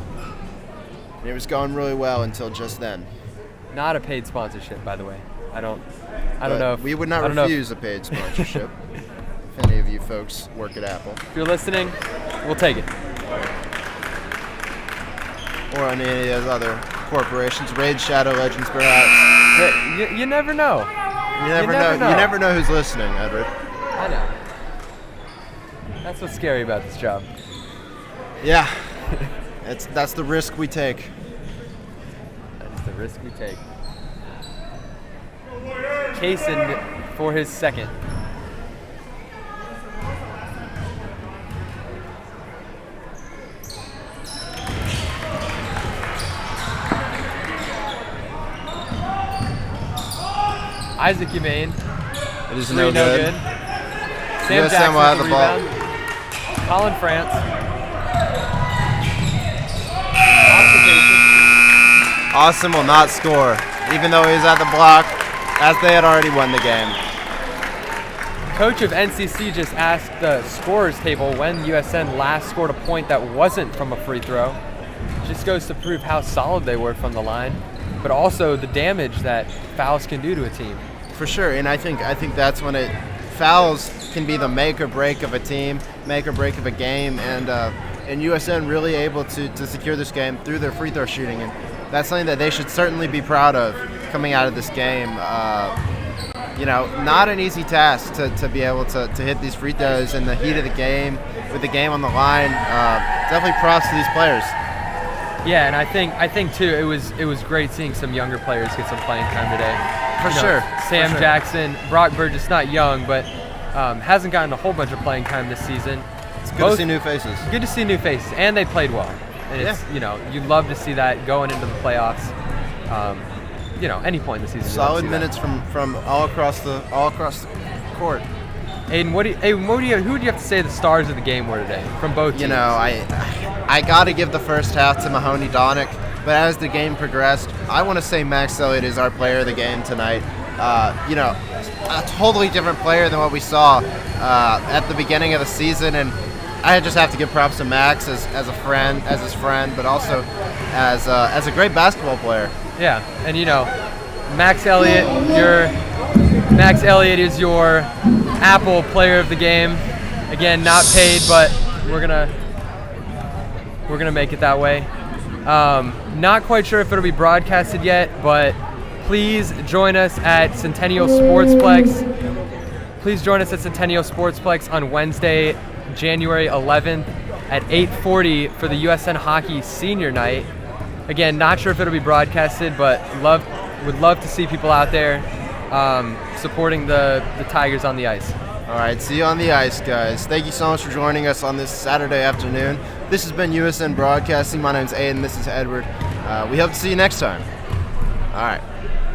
It was going really well until just then. Not a paid sponsorship, by the way. I don't know. We would not refuse a paid sponsorship. If any of you folks work at Apple, if you're listening, we'll take it. Or on any of those other corporations, Raid Shadow Legends, perhaps. You never know. You never know. You never know who's listening, Edward. I know. That's what's scary about this job. Yeah. That's the risk we take. That is the risk we take. Kaysen for his second. Isaac Humane. It is no good. Sam USN Jackson will have the rebound. ball. Colin France. Austin will not score, even though he's at the block, as they had already won the game. Coach of NCC just asked the scorers table when USN last scored a point that wasn't from a free throw. Just goes to prove how solid they were from the line, but also the damage that fouls can do to a team. For sure, and I think that's when fouls can be the make or break of a team, make or break of a game, and USN really able to secure this game through their free throw shooting, and that's something that they should certainly be proud of coming out of this game. Not an easy task to be able to hit these free throws in the heat of the game, with the game on the line. Definitely props to these players. Yeah, and I think too it was great seeing some younger players get some playing time today. For sure. Sam Jackson, Brock Burgess, not young, but hasn't gotten a whole bunch of playing time this season. It's good to see new faces. Good to see new faces, and they played well. And it's you love to see that going into the playoffs. Any point in the season. Solid minutes from all across the court. Aiden, who do you have to say the stars of the game were today from both teams? I got to give the first half to Mahoney Donick, but as the game progressed, I want to say Max Elliott is our player of the game tonight. A totally different player than what we saw at the beginning of the season, and I just have to give props to Max as his friend, but also as a great basketball player. Yeah, and Max Elliott is your Apple player of the game. Again, not paid, but we're gonna make it that way. Not quite sure if it'll be broadcasted yet, but please join us at Centennial Sportsplex. Please join us at Centennial Sportsplex on Wednesday, January 11th at 8:40 for the USN Hockey Senior Night. Again, not sure if it'll be broadcasted, but would love to see people out there supporting the Tigers on the ice. All right, see you on the ice, guys. Thank you so much for joining us on this Saturday afternoon. This has been USN Broadcasting. My name's Aiden. This is Edward. We hope to see you next time. All right.